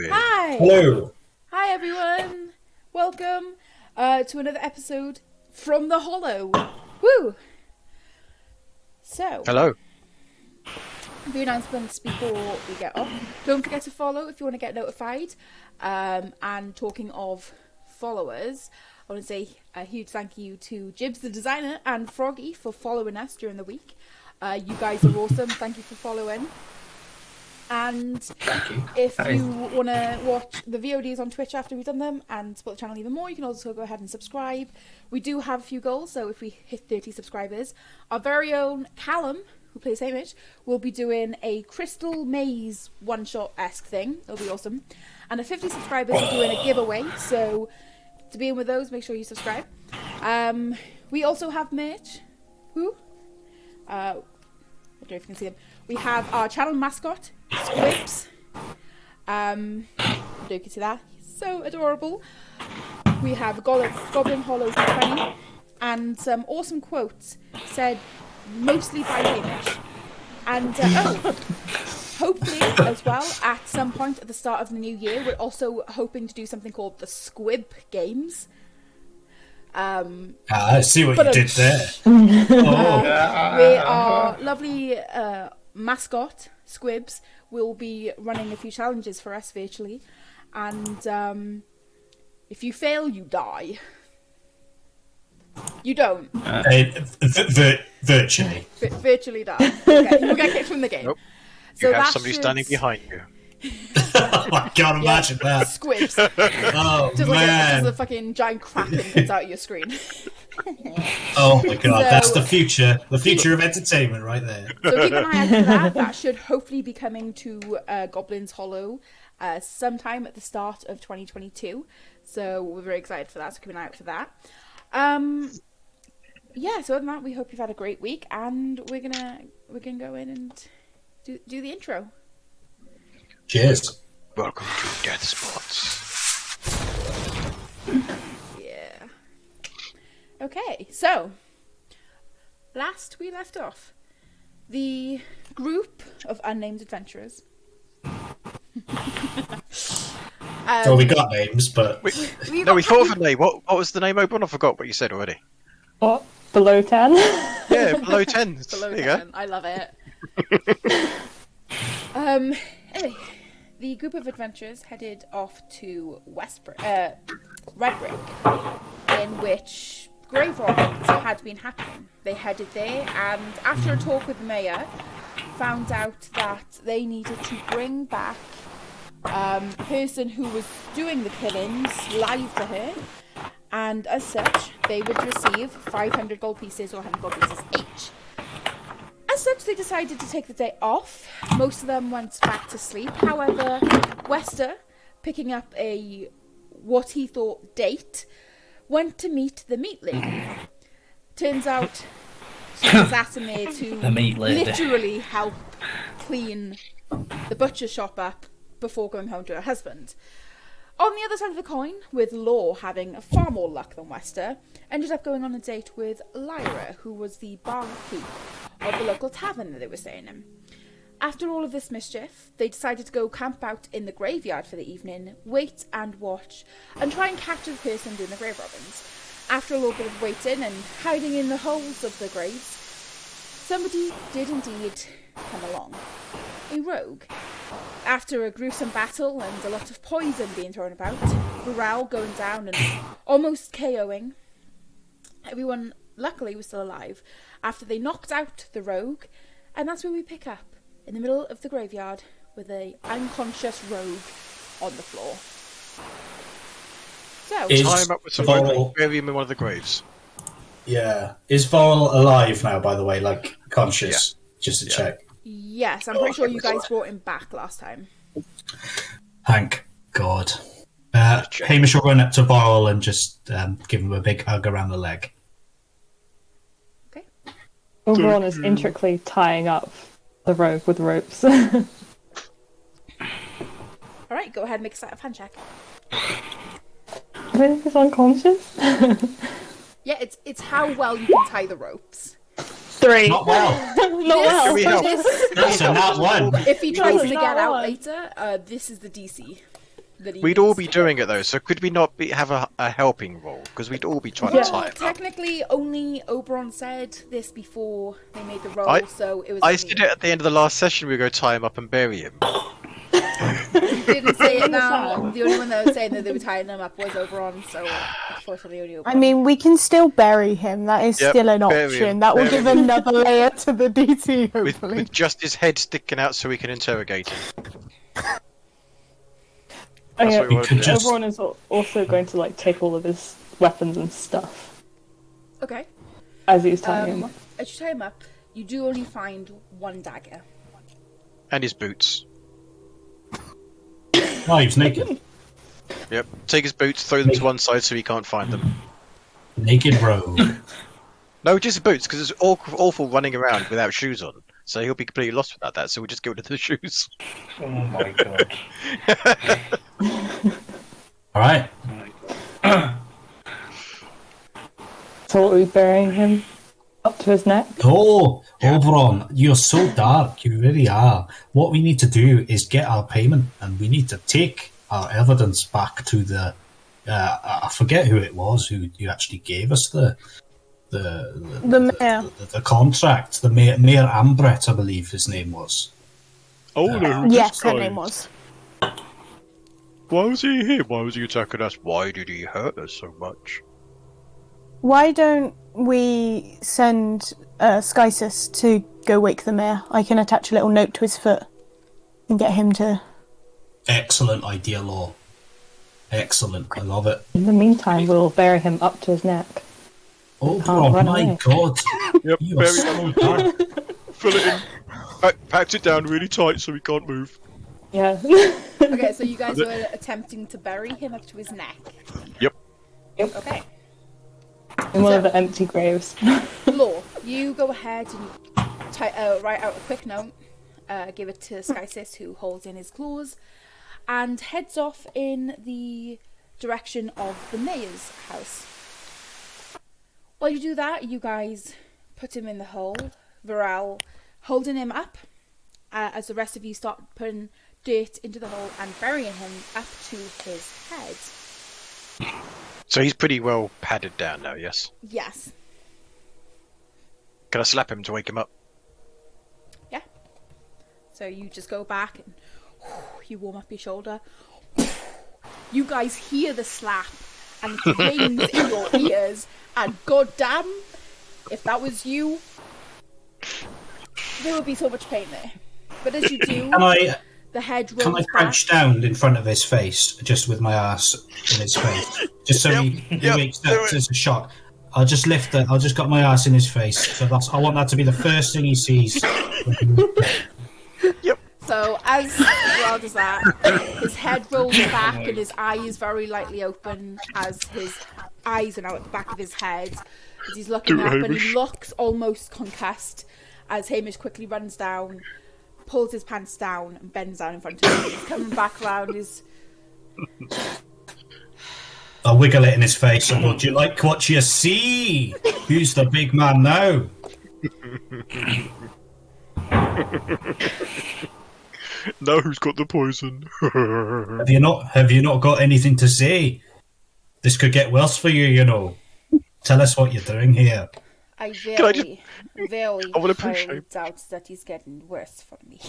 Hi. Hello. Hi, everyone. Welcome to another episode from the Hollow. Woo! So, hello. A few announcements before we get off. Don't forget to follow if you want to get notified. And talking of followers, I want to say a huge thank you to Jibs the designer and Froggy for following us during the week. You guys are awesome. Thank you for following. And if you want to watch the VODs on Twitch after we've done them and support the channel even more, you can also go ahead and subscribe. We do have a few goals, so if we hit 30 subscribers, our very own Callum who plays Hamish, will be doing a Crystal Maze one-shot-esque thing. It'll be awesome. And at 50 subscribers, we're doing a giveaway. So to be in with those, make sure you subscribe. We also have merch. I don't know if you can see them. We have our channel mascot, Squibs. I don't know if you can see that. He's so adorable. We have Goblin Hollow 20 and some awesome quotes said mostly by Hamish. And hopefully as well, at some point at the start of the new year, we're also hoping to do something called the Squib Games. I see what you did there. Where our lovely mascot, Squibs, will be running a few challenges for us virtually. And if you fail, you die. You don't. Virtually. Virtually die. Okay, you'll get kicked from the game. Nope. So you have somebody standing behind you. I can't imagine that. Squibs. Oh, Just man. like a fucking giant kraken comes out of your screen. Oh my god, So- that's the future. The future of entertainment right there. So keep an eye out for that. That should hopefully be coming to Goblin's Hollow sometime at the start of 2022. So we're very excited for that. So keep an eye out for that. Yeah. So other than that, we hope you've had a great week, and we're gonna go in and do the intro. Cheers. Welcome to Death Spots. Yeah. Okay. So last we left off, the group of unnamed adventurers. Well, we got names, but We thought of a name. What was the name, Oberon? I forgot what you said already. What? Below 10? Yeah, below 10. Below there you 10. I love it. Anyway, the group of adventurers headed off to Redbrick, in which grave robbings had been happening. They headed there, and after a talk with the mayor, found out that they needed to bring back the person who was doing the killings live to her, and as such, they would receive 500 gold pieces or 100 gold pieces each. As such, they decided to take the day off. Most of them went back to sleep. However, Wester, picking up what he thought date, went to meet the meat lady. Turns out she was at him there to The meat lady. literally help clean the butcher shop up before going home to her husband. On the other side of the coin, with Law having far more luck than Wester, ended up going on a date with Lyra, who was the barkeep of the local tavern that they were staying in. After all of this mischief, they decided to go camp out in the graveyard for the evening, wait and watch, and try and capture the person doing the grave robbings. After a little bit of waiting and hiding in the holes of the graves, somebody did indeed come along. A rogue. After a gruesome battle and a lot of poison being thrown about, morale going down and almost KOing, everyone luckily was still alive after they knocked out the rogue, and that's where we pick up, in the middle of the graveyard with a unconscious rogue on the floor. So, Is Tie him up with some Vol- rope, bury him in one of the graves. yeah. Is Vol alive now, by the way? Like, conscious? Just to check. yes, I'm pretty sure you guys brought him back last time. Thank God. Hamish will run up to Borrell and just give him a big hug around the leg. Okay. Oberon is intricately tying up the rogue with ropes. Alright, go ahead and make a sleight of hand check. I think he's unconscious. Yeah, it's how well you can tie the ropes. 3. Not well. Not well. we help? That's a nat one. If he tries to Not get out one. later, this is the DC. That he We'd all needs be to doing get. it though, so could we not have a helping role? Because we'd all be trying Yeah. to tie him up. Technically, only Oberon said this before they made the roll, I- so it was. I only- said it at the end of the last session, we go tie him up and bury him. You didn't say it now. Understand. The only one that was saying that they were tying them up was Oberon, so unfortunately only Oberon. I mean, we can still bury him. That is Yep, still an bury option. him, That will bury give him. another layer to the DT, With, hopefully. with just his head sticking out so we can interrogate him. Oh, That's yeah. what we You want could to do. just- Oberon is also going to like take all of his weapons and stuff Okay. as he's tying him up. As you tie him up, You do only find one dagger. And his boots. Oh, he was naked. Yep. Take his boots, throw them to one side so he can't find them. Naked rogue. No, just his boots, because it's awful running around without shoes on. So he'll be completely lost without that, so we'll just get rid of the shoes. Oh my god. Alright. So what are we burying him? Up to his neck? Oh, Oberon, you're so dark. You really are. What we need to do is get our payment, and we need to take our evidence back to the. I forget who it was who actually gave us the mayor. the contract. The Mayor Ambret, I believe his name was. Oh no! Yes, her name was. Why was he here? Why was he attacking us? Why did he hurt us so much? Why don't we send Skysis to go wake the mayor? I can attach a little note to his foot and get him to... Excellent idea, Law. Excellent. I love it. In the meantime, we'll bury him up to his neck. Oh, Can't run my away. God. Yep, You are very so dark. Fill it in. Packed it down really tight so he can't move. Yeah. Okay, so you guys were attempting to bury him up to his neck. Yep. Okay. In one of the empty graves. Law, you go ahead and write out a quick note, give it to Skysis, who holds in his claws, and heads off in the direction of the mayor's house. While you do that, you guys put him in the hole, Varel holding him up, as the rest of you start putting dirt into the hole and burying him up to his head. So he's pretty well padded down now, yes? Yes. Can I slap him to wake him up? Yeah. So you just go back and you warm up your shoulder. You guys hear the slap and it rings in your ears, and goddamn, if that was you, there would be so much pain there. But as you do, the head rolls Can I back. crouch down in front of his face, just with my ass in his face, just so he wakes up? It's a shock. I'll just lift it. I'll just got my ass in his face. So I want that to be the first thing he sees. Yep. So as well does that, his head rolls back and his eyes very lightly open as his eyes are now at the back of his head. As he's looking up and he looks almost concussed as Hamish quickly runs down, pulls his pants down and bends down in front of him. He's coming back around his... I'll wiggle it in his face and go, "Do you like what you see? Who's the big man now?" Now who's got the poison? Have you not got anything to say? This could get worse for you, you know. Tell us what you're doing here. I I very wanna push him. doubt that he's getting worse for me.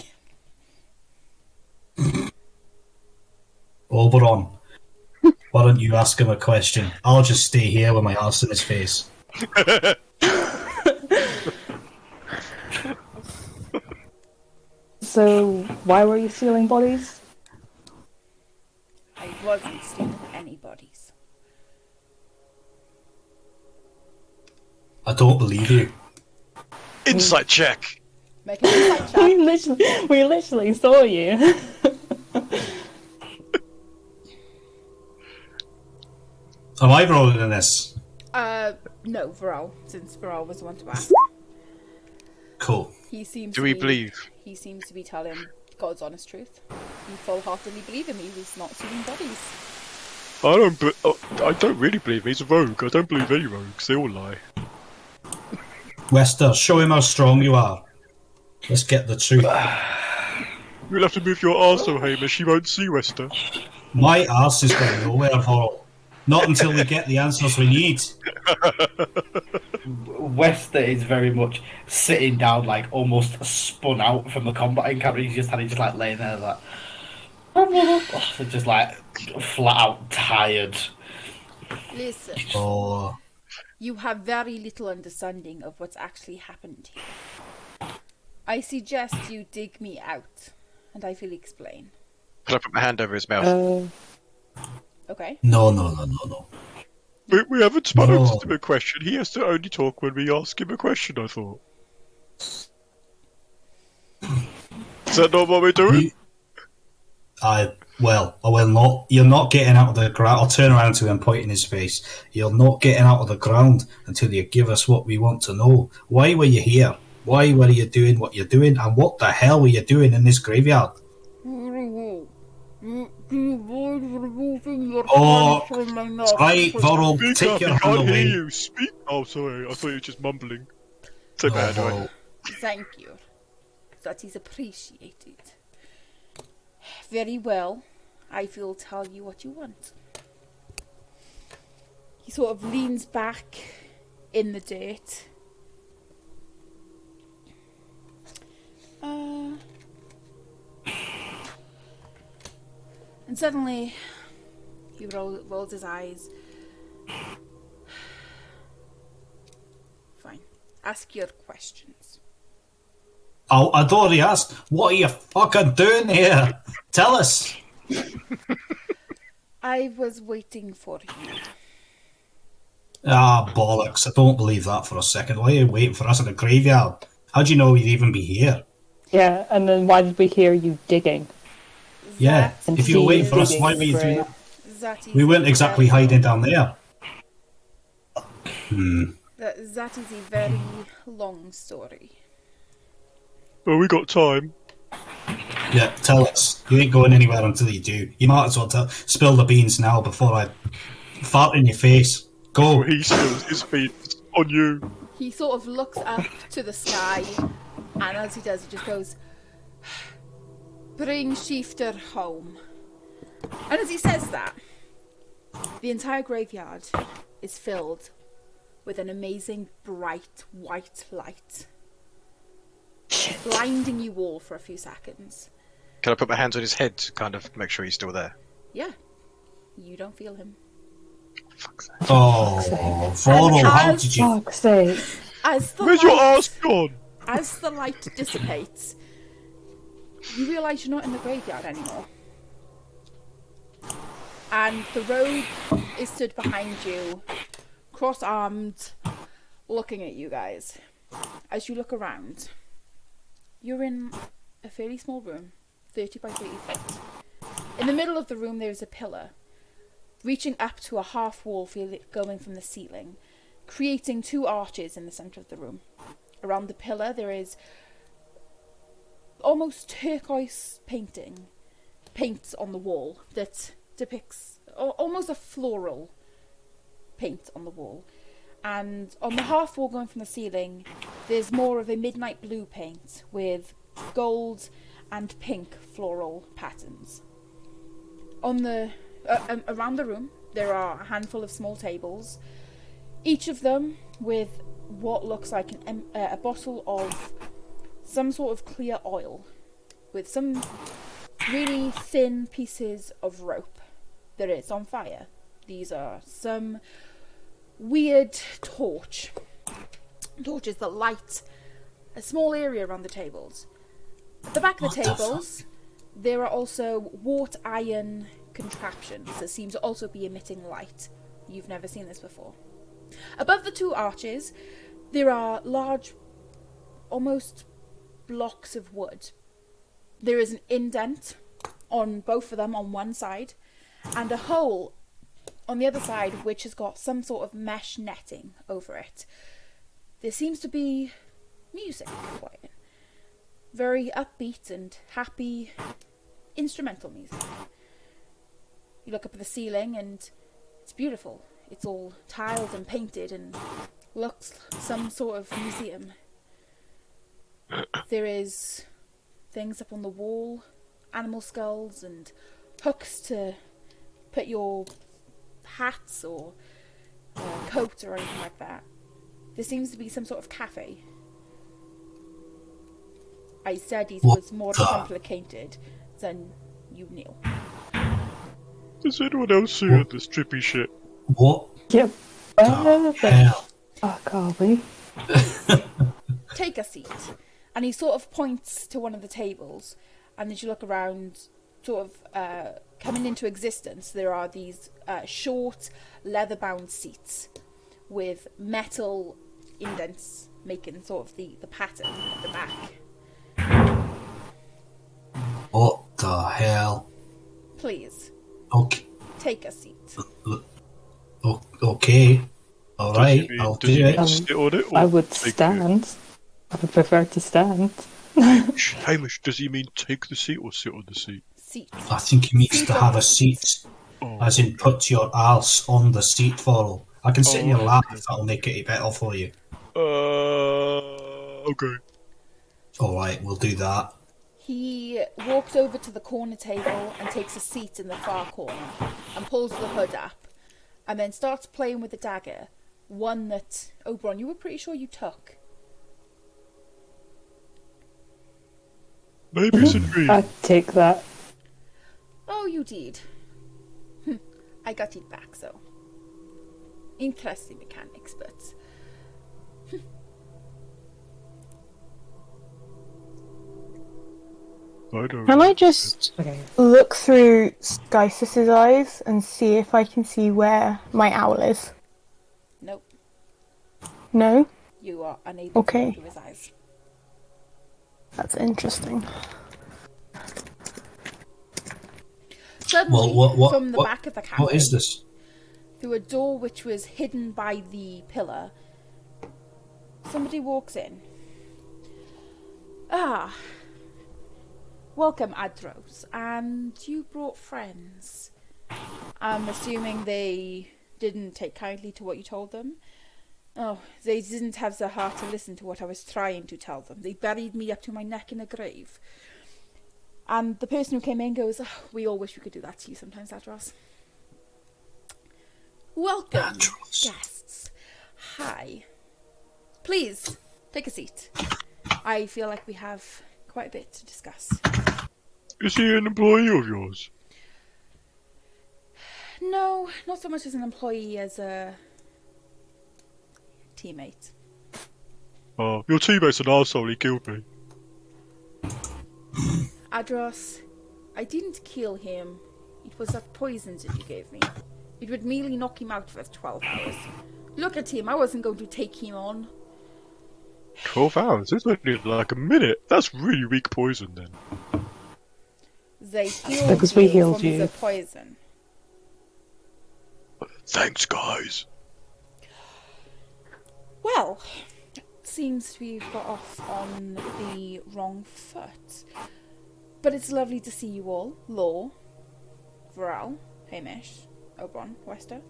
Oberon, why don't you ask him a question? I'll just stay here with my ass in his face. So, why were you stealing bodies? I wasn't stealing any bodies. I don't believe you. Insight check! Make an insight check. We literally saw you. Am I rolling in this? No, Varel, since Varel was the one to ask. Cool. He seems Do to we be, believe? He seems to be telling God's honest truth. He full-heartedly believed him. He was not stealing bodies. I don't really believe he's a rogue. I don't believe any rogues. They all lie. Wester, show him how strong you are. Let's get the truth. You'll have to move your arse so Hamish, he won't see Wester. My arse is going nowhere, Varl. Not until we get the answers we need. Wester is very much sitting down, like almost spun out from the combat encounter. He's just like laying there, like just like flat out tired. Listen, Oh, you have very little understanding of what's actually happened here. I suggest you dig me out, and I will explain. Can I put my hand over his mouth? Okay? no. We haven't spun No. answered him a question. He has to only talk when we ask him a question, I thought. that not what we're doing? I will not. You're not getting out of the ground. I'll turn around to him, pointing his face. You're not getting out of the ground until you give us what we want to know. Why were you here? Why were you doing what you're doing? And what the hell were you doing in this graveyard? Oh, right, Vorol, take your hand away. You speak. Oh, sorry. I thought you were just mumbling. Take my hand away. Thank you. That is appreciated. Very well. I will tell you what you want. He sort of leans back in the dirt. And suddenly, he rolls his eyes. Fine. Ask your questions. Oh, I'd already asked. What are you fucking doing here? Tell us. I was waiting for you. Ah, bollocks. I don't believe that for a second. Why are you waiting for us in the graveyard? How do you know we'd even be here? Yeah, and then why did we hear you digging? Yeah, That if you were waiting for us, digging why were you doing grave. that? That is We weren't exactly very- hiding down there. That is a very long story. Well, we got time. Yeah, tell us. You ain't going anywhere until you do. You might as well spill the beans now before I fart in your face. Go. He spills his feet on you. He sort of looks up to the sky, and as he does, he just goes, "Bring Shifter home." And as he says that, the entire graveyard is filled with an amazing bright white light, blinding you all for a few seconds. Can I put my hands on his head to kind of make sure he's still there? Yeah, you don't feel him. Fuck's sake. Oh, Vorol, how did you... Fuck's sake. As the Where's light, your ass gone? as the light dissipates, you realise you're not in the graveyard anymore. And the rogue is stood behind you, cross-armed, looking at you guys. As you look around, you're in a fairly small room, 30 by 30 feet. In the middle of the room there is a pillar, reaching up to a half wall going from the ceiling, creating two arches in the centre of the room. Around the pillar there is almost turquoise paint on the wall that depicts almost a floral paint on the wall. And on the half wall going from the ceiling there's more of a midnight blue paint with gold and pink floral patterns. On the around the room there are a handful of small tables, each of them with what looks like a bottle of some sort of clear oil with some really thin pieces of rope that is on fire. These are some weird torches that light a small area around the tables. At the back of the tables there are also wrought iron contraptions that seem to also be emitting light. You've never seen this before. Above the two arches there are large, almost blocks of wood. There is an indent on both of them on one side and a hole on the other side which has got some sort of mesh netting over it. There seems to be music playing. Very upbeat and happy instrumental music. You look up at the ceiling and it's beautiful. It's all tiled and painted and looks some sort of museum. There is things up on the wall, animal skulls and hooks to put your hats or coat or anything like that. There seems to be some sort of cafe. I said it was more complicated than you knew. Does anyone else see this trippy shit? What? Yep. the hell? Fuck are we? Take a seat. And he sort of points to one of the tables, and as you look around, sort of coming into existence, there are these short, leather-bound seats with metal indents making sort of the pattern at the back. hell? Please, Okay. take a seat. Okay. All right. I'll Does he do mean it. sit on it? Or I would take it? stand. I would prefer to stand. Hamish, does he mean take the seat or sit on the seat? Seat. I think he means Seat to on have the a seat, Oh, as in put your arse on the seat, Farrell. I can sit in your lap okay. if that'll make it better for you. Okay. All right, we'll do that. He walks over to the corner table and takes a seat in the far corner and pulls the hood up and then starts playing with the dagger. One that, Oberon, you were pretty sure you took. Maybe it's a dream. I'd take that. Oh, you did. I got it back, so. Interesting mechanics, but... I don't Can know. I just Okay. look through Skysis's eyes and see if I can see where my owl is? Nope, No? you are unable Okay. to look through his eyes. That's interesting. Suddenly, Well, from the back of the cabin, What is this? through a door which was hidden by the pillar, somebody walks in. Ah, welcome, Adros. And you brought friends. I'm assuming they didn't take kindly to what you told them. Oh, they didn't have the heart to listen to what I was trying to tell them. They buried me up to my neck in a grave. And the person who came in goes, oh, we all wish we could do that to you sometimes, Adros. Welcome, Adros. guests. Hi. Please, take a seat. I feel like we have quite a bit to discuss. Is he an employee of yours? No, not so much as an employee as a teammate. Your teammate's an arsehole, he killed me. Adros, I didn't kill him. It was that poison that you gave me. It would merely knock him out for 12 hours. Look at him, I wasn't going to take him on. 12 hours? It's only like a minute. That's really weak poison then. They healed Because we you healed from you. the poison. Thanks, guys. Well, seems we've got off on the wrong foot. But it's lovely to see you all. Law, Varel, Hamish, Oberon, Wester.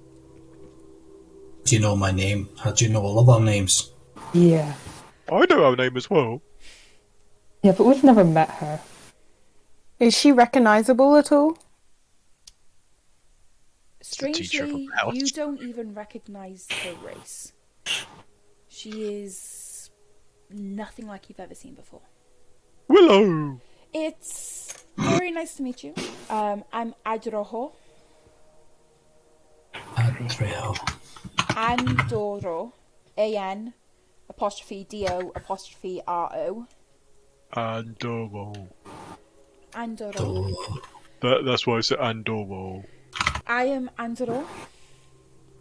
Do you know my name? How do you know all of our names? Yeah. I know our name as well. Yeah, but we've never met her. Is she recognisable at all? the teacher of Strangely, a house. you don't even recognise her race. She is nothing like you've ever seen before. Willow! It's very nice to meet you. I'm Adroho. Andrea. Andoro. A-N apostrophe D-O apostrophe R-O. Andorro. Andoro. That's why I said Andorro. I am Andoro.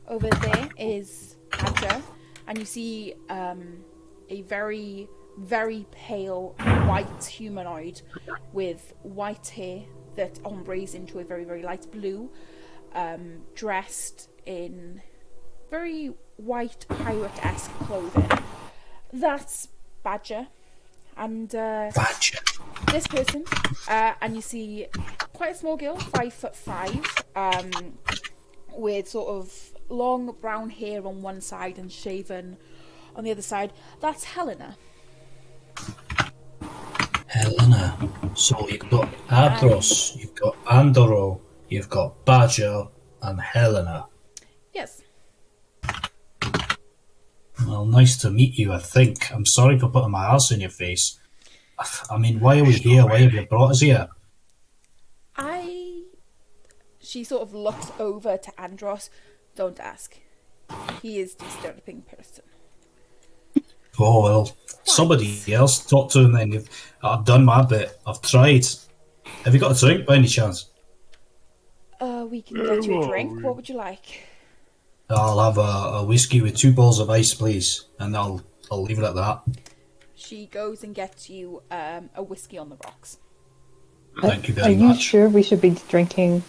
Over there is Adja. And you see a very, very pale white humanoid with white hair that ombres into a very, very light blue, dressed in very white pirate-esque clothing. That's Badger. And Badger. this person, and you see quite a small girl, 5'5", with sort of long brown hair on one side and shaven on the other side. That's Helena. Helena. So you've got Adros, you've got Andoro, you've got Badger, and Helena. Yes. Well, nice to meet you, I think. I'm sorry for putting my arse in your face. I mean, why are we here? Why have you brought us here? She sort of looks over to Andros. Don't ask. He is disturbing person. Oh, well, somebody else talk to him then. I've done my bit. I've tried. Have you got a drink by any chance? We can get you a drink. What would you like? I'll have a whiskey with 2 balls of ice, please. And I'll leave it at that. She goes and gets you a whiskey on the rocks. Thank you Are very you much. sure we should be drinking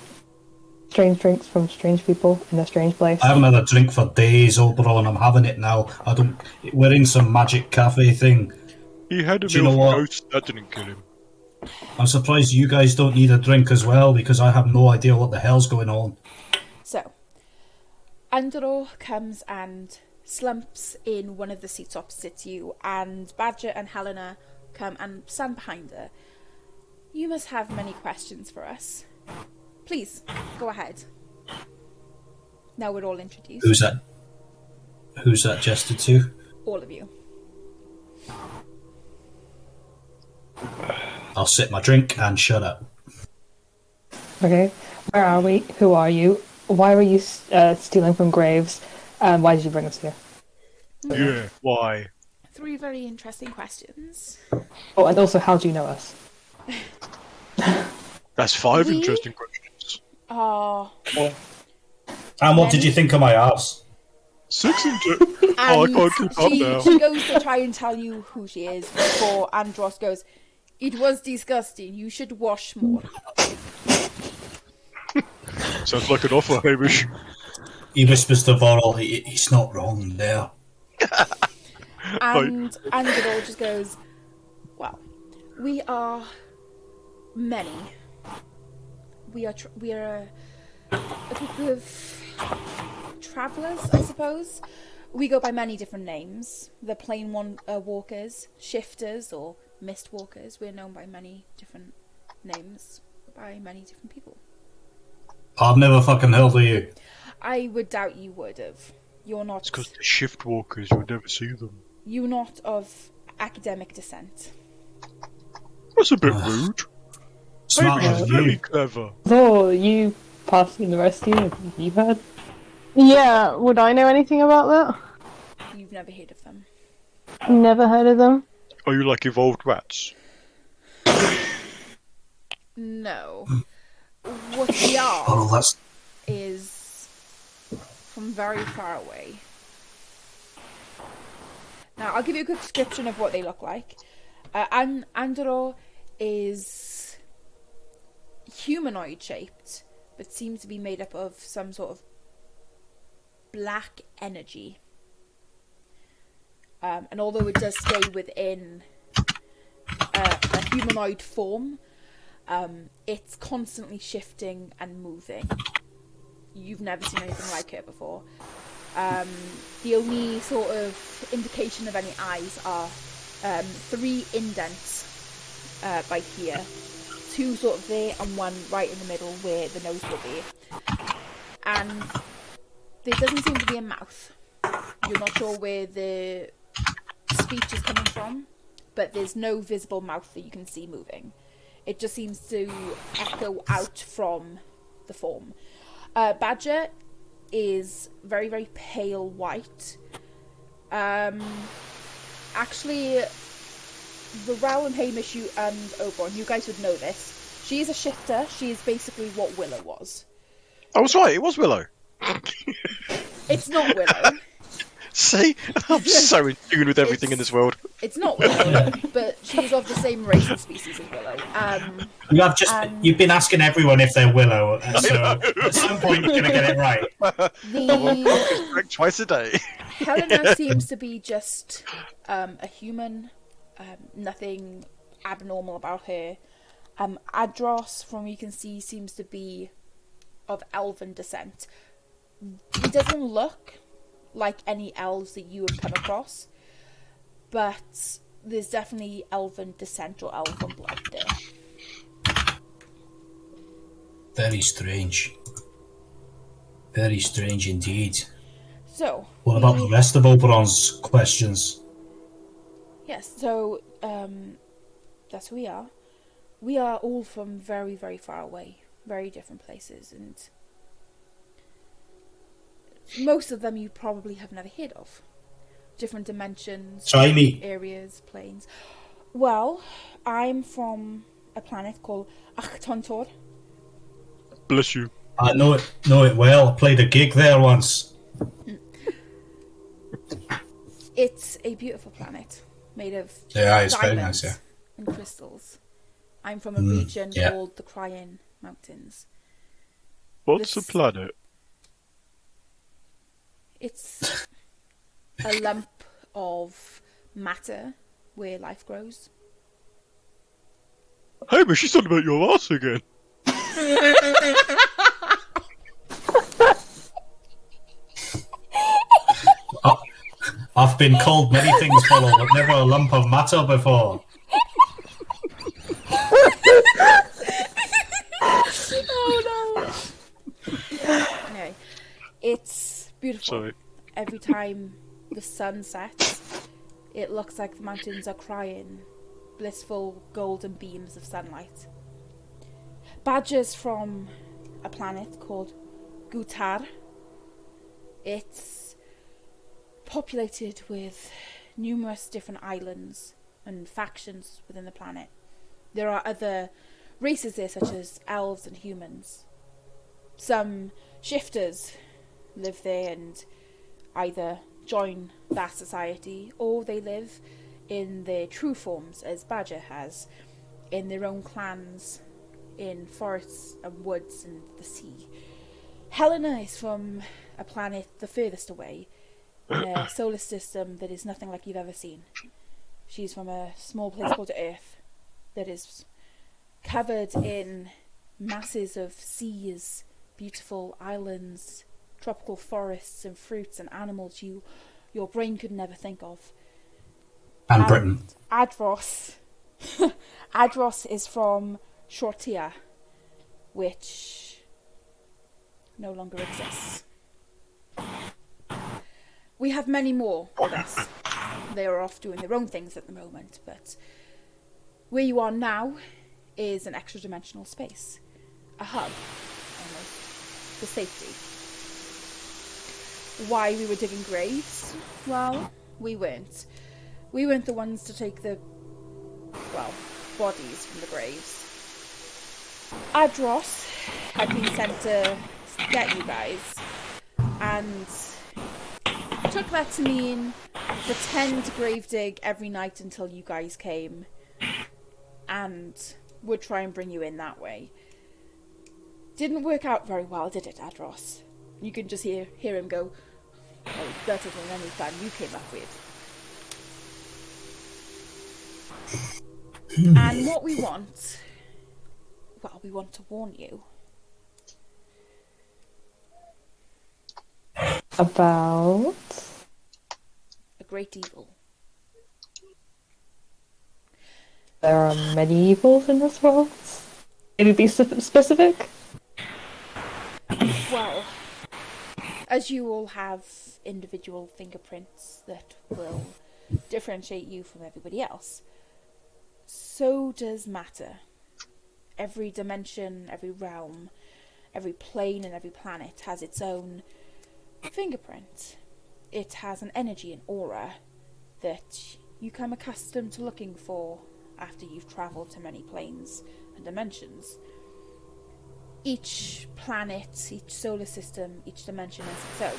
strange drinks from strange people in a strange place? I haven't had a drink for days, Oberon. I'm having it now. I don't. We're in some magic cafe thing. He had a Do you know milk what? ghost. That didn't kill him. I'm surprised you guys don't need a drink as well, because I have no idea what the hell's going on. So, Andro comes and slumps in one of the seats opposite you, and Badger and Helena come and stand behind her. You must have many questions for us. Please, go ahead. Now we're all introduced. Who's that? Who's that gestured to? All of you. I'll sip my drink and shut up. Okay. Where are we? Who are you? Why were you stealing from graves? And why did you bring us here? Yeah, why? 3 very interesting questions. Oh, and also, how do you know us? That's 5 We- interesting questions. And what did you think of my ass? 6 Oh, I And can't keep up now. she goes to try and tell you who she is before Andros goes, "It was disgusting. You should wash more." Sounds like an offer, Hamish. He whispers to Vorl, he's not wrong there. And Andros just goes, "Well, we are many. We are a group of travellers, I suppose. We go by many different names. The plain walkers, shifters, or mist walkers. We're known by many different names by many different people. I've never fucking heard of you. I would doubt you would have. You're not. It's because they're shift walkers, you'll never see them. You're not of academic descent. That's a bit rude. Smart Hamish as is very you. clever. Oh, you passed university. You had. Yeah, would I know anything about that? You've never heard of them. Never heard of them. Are you like evolved rats? No. What we are Oh, that's... is from very far away. Now, I'll give you a quick description of what they look like. Andro is humanoid shaped, but seems to be made up of some sort of black energy. And although it does stay within a humanoid form, it's constantly shifting and moving. You've never seen anything like it before. The only sort of indication of any eyes are 3 indents by here. 2 sort of there and 1 right in the middle where the nose will be. And there doesn't seem to be a mouth. You're not sure where the speech is coming from, but there's no visible mouth that you can see moving. It just seems to echo out from the form. Badger is very, very pale white. Actually, Varel and Hamish, you and Oberon, you guys would know this. She is a shifter. She is basically what Willow was. I was right, it was Willow. It's not Willow. See? I'm so in tune with everything in this world. It's not Willow, but she's of the same race and species as Willow. You have just... You've been asking everyone if they're Willow, and so at some point you're going to get it right. The Drink twice a day. Helena seems to be just a human. Nothing abnormal about her. Adros, from what you can see, seems to be of elven descent. He doesn't look like any elves that you have come across, but there's definitely elven descent or elven blood there. Very strange. Very strange indeed. So, What about the rest of Oberon's questions? yes, so that's who we are. We are all from very, very far away, very different places, and most of them you probably have never heard of. Different dimensions, Try me. areas, planes. Well, I'm from a planet called Achtontor. Bless you. I know it well. I played a gig there once. It's a beautiful planet made of Yeah, it's diamonds very nice, yeah. and crystals. I'm from a region yeah. called the Crying Mountains. What's This- the planet? It's a lump of matter where life grows. Hey, but she's talking about your ass again. I've been called many things, Follow, but never a lump of matter before. Oh no! Anyway, it's beautiful. Sorry. Every time the sun sets, it looks like the mountains are crying, blissful golden beams of sunlight. Badgers from a planet called Gutar. It's populated with numerous different islands and factions within the planet. There are other races there, such as elves and humans. Some shifters live there and either join that society or they live in their true forms, as Badger has, in their own clans, in forests and woods and the sea. Helena is from a planet the furthest away, in a solar system that is nothing like you've ever seen. She's from a small place called Earth that is covered in masses of seas, beautiful islands, tropical forests and fruits and animals your brain could never think of. And Britain. Adros. Adros is from Shortia, which no longer exists. We have many more with us. They are off doing their own things at the moment, but where you are now is an extra-dimensional space. A hub, almost, for safety. Why we were digging graves? Well, we weren't. We weren't the ones to take the, well, bodies from the graves. Adros had been sent to get you guys, and took that to mean pretend to grave dig every night until you guys came, and would try and bring you in that way. Didn't work out very well, did it, Adros? You can just hear him go, "Oh, better than any plan you came up with." And what we want, well, we want to warn you. About? A great evil. There are many evils in this world? Maybe be specific? Well, as you all have individual fingerprints that will differentiate you from everybody else, so does matter. Every dimension, every realm, every plane and every planet has its own fingerprint. It has an energy and aura that you come accustomed to looking for after you've travelled to many planes and dimensions. Each planet, each solar system, each dimension has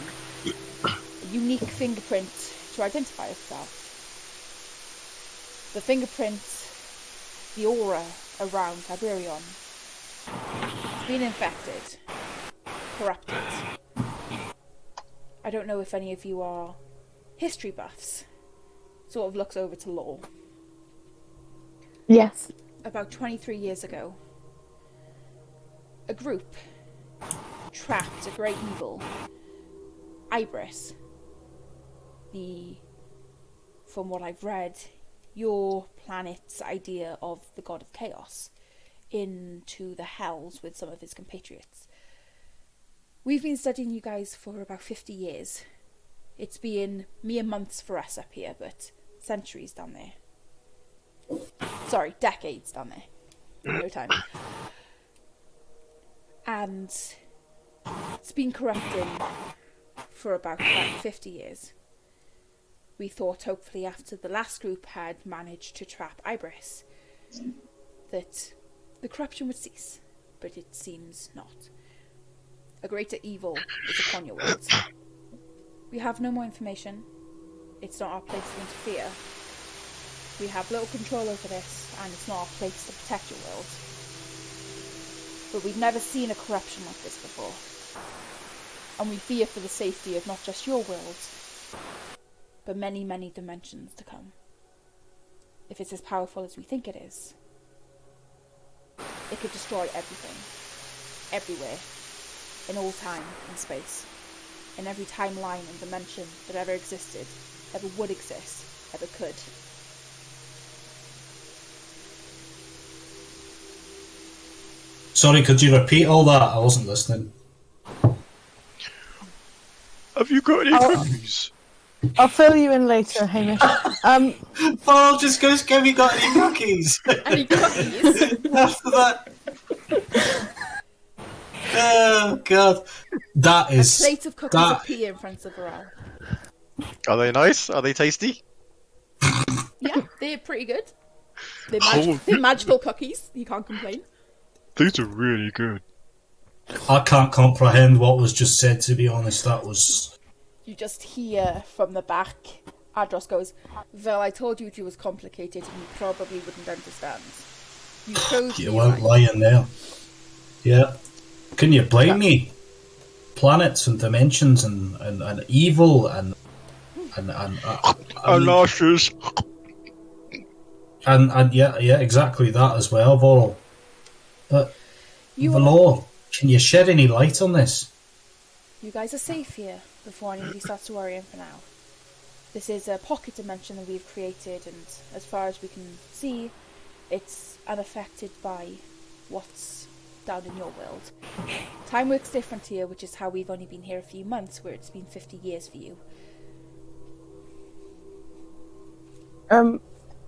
its own unique fingerprint to identify itself. The fingerprint, the aura around Tiburion, has been infected, corrupted. I don't know if any of you are history buffs. Sort of looks over to Law. Yes. About 23 years ago, a group trapped a great evil, Ibris. From what I've read, your planet's idea of the god of chaos, into the hells with some of his compatriots. We've been studying you guys for about 50 years. It's been mere months for us up here, but centuries down there. Sorry, decades down there. No time. And it's been corrupting for about 50 years. We thought hopefully after the last group had managed to trap Ibris that the corruption would cease, but it seems not. A greater evil is upon your words. We have no more information. It's not our place to interfere. We have little control over this, and it's not our place to protect your world. But we've never seen a corruption like this before. And we fear for the safety of not just your world, but many, many dimensions to come. If it's as powerful as we think it is, it could destroy everything. Everywhere. In all time and space. In every timeline and dimension that ever existed, ever would exist, ever could. Sorry, could you repeat all that? I wasn't listening. Have you got any cookies? I'll fill you in later, Hamish. Paul just goes, have you got any cookies? Any cookies? After that. Oh, God. That is... A plate of cookies appear in front of Varel. Are they nice? Are they tasty? Yeah, they're pretty good. They're, Oh. they're magical cookies. You can't complain. These are really good. I can't comprehend what was just said, to be honest. That was... You just hear from the back, Adros goes, Vel, I told you it was complicated and you probably wouldn't understand. You chose You me weren't right. lying there. Yeah. Can you blame me? Planets and dimensions and evil and Alashes. and yeah, exactly that as well, Vorl. But You Valor, can you shed any light on this? You guys are safe here before anybody starts to worry for now. This is a pocket dimension that we've created, and as far as we can see, it's unaffected by what's down in your world. Time works different here, which is how we've only been here a few months, where it's been 50 years for you.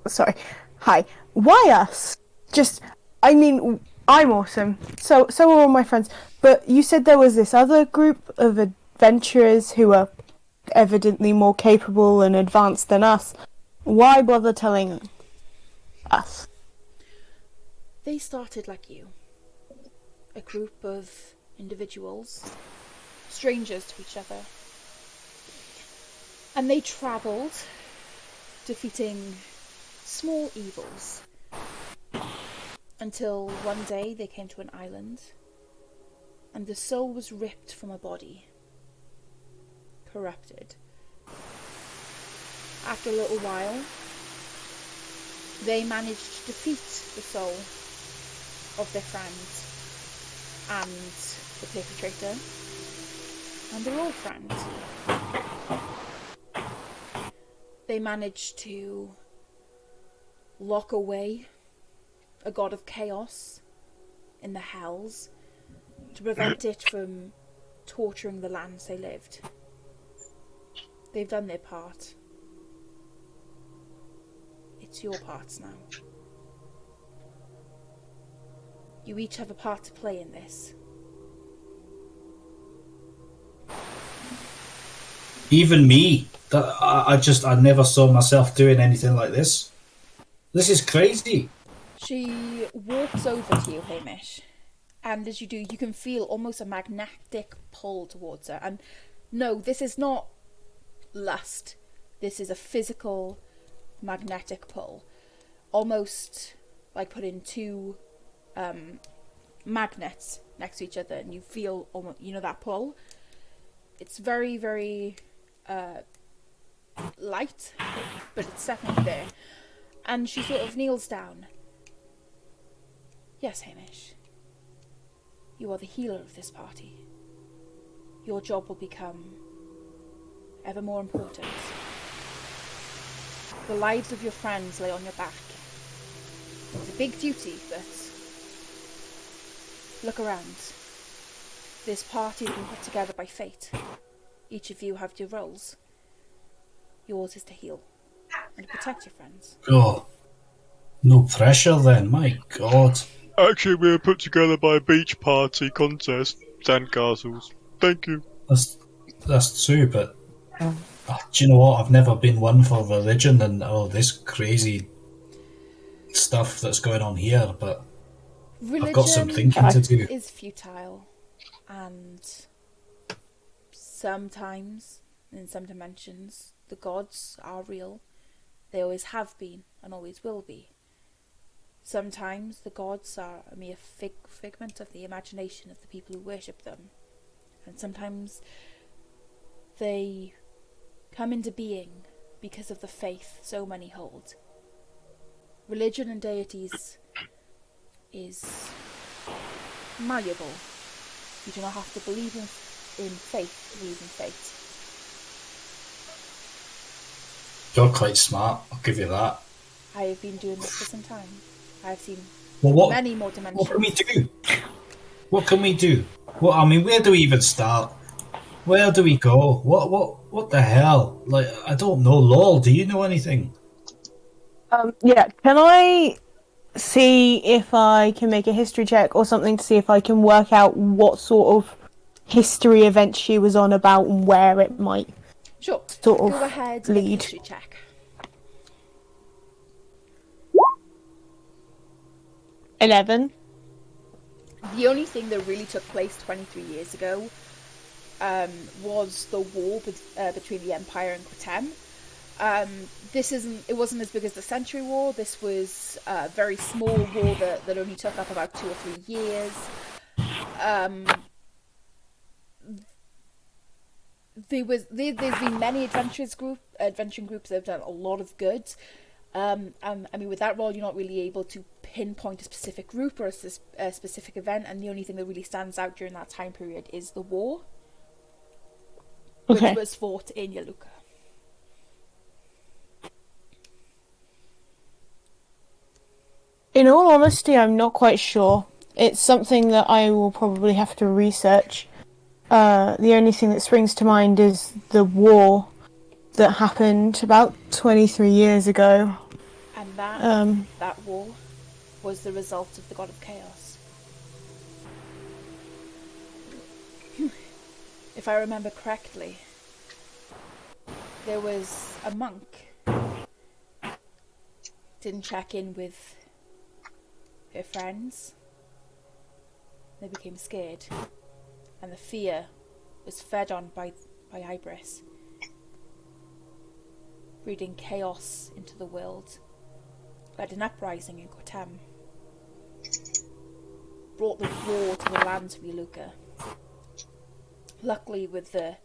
Sorry. Hi. Why us? I mean, I'm awesome. So are all my friends. But you said there was this other group of adventurers who are evidently more capable and advanced than us. Why bother telling us? They started like you. A group of individuals, strangers to each other. And they travelled, defeating small evils. Until one day they came to an island, and the soul was ripped from a body. Corrupted. After a little while, they managed to defeat the soul of their friend and the perpetrator, and they're all friends. They managed to lock away a god of chaos in the hells to prevent it from torturing the lands they lived. They've done their part. It's your parts now. You each have a part to play in this. Even me. I never saw myself doing anything like this. This is crazy. She walks over to you, Hamish, and as you do, you can feel almost a magnetic pull towards her. And no, this is not lust. This is a physical magnetic pull. Almost like putting two magnets next to each other, and you feel almost, that pull. It's very, very light, but it's definitely there. And she sort of kneels down. Yes, Hamish. You are the healer of this party. Your job will become ever more important. The lives of your friends lay on your back. It's a big duty, but look around. This party has been put together by fate. Each of you have your roles. Yours is to heal and protect your friends. Oh, no pressure then, my God. Actually, we were put together by a beach party contest. Sandcastles. Thank you. That's true, but do you know what? I've never been one for religion and all this crazy stuff that's going on here, but I've got some thinking to do. Religion is futile, and sometimes, in some dimensions, the gods are real, They always have been and always will be. Sometimes the gods are a mere figment of the imagination of the people who worship them, and sometimes they come into being because of the faith so many hold. Religion and deities is malleable. You do not have to believe in faith to believe in fate. You're quite smart, I'll give you that. I have been doing this for some time. I have seen many more dimensions. What can we do? What can we do? Well, I mean, where do we even start? Where do we go? What the hell? Like, I don't know. Lol, do you know anything? Yeah, can I see if I can make a history check or something to see if I can work out what sort of history event she was on about and where it might Sure. sort of Go ahead and make a lead? history check. 11. The only thing that really took place 23 years ago was the war between the Empire and Quetem. It wasn't as big as the Century War. This was a very small war that only took up about 2 or 3 years. There's been many adventuring groups that have done a lot of good. I mean, with that role, you're not really able to pinpoint a specific group or a specific event, and the only thing that really stands out during that time period is the war, which was fought in Yaluka. In all honesty, I'm not quite sure. It's something that I will probably have to research. The only thing that springs to mind is the war that happened about 23 years ago. And that war was the result of the God of Chaos. If I remember correctly, there was a monk didn't check in with her friends. They became scared, and the fear was fed on by Ibris, breeding chaos into the world. Led an uprising in Quetem, brought the war to the lands of Yaluka. Luckily, with the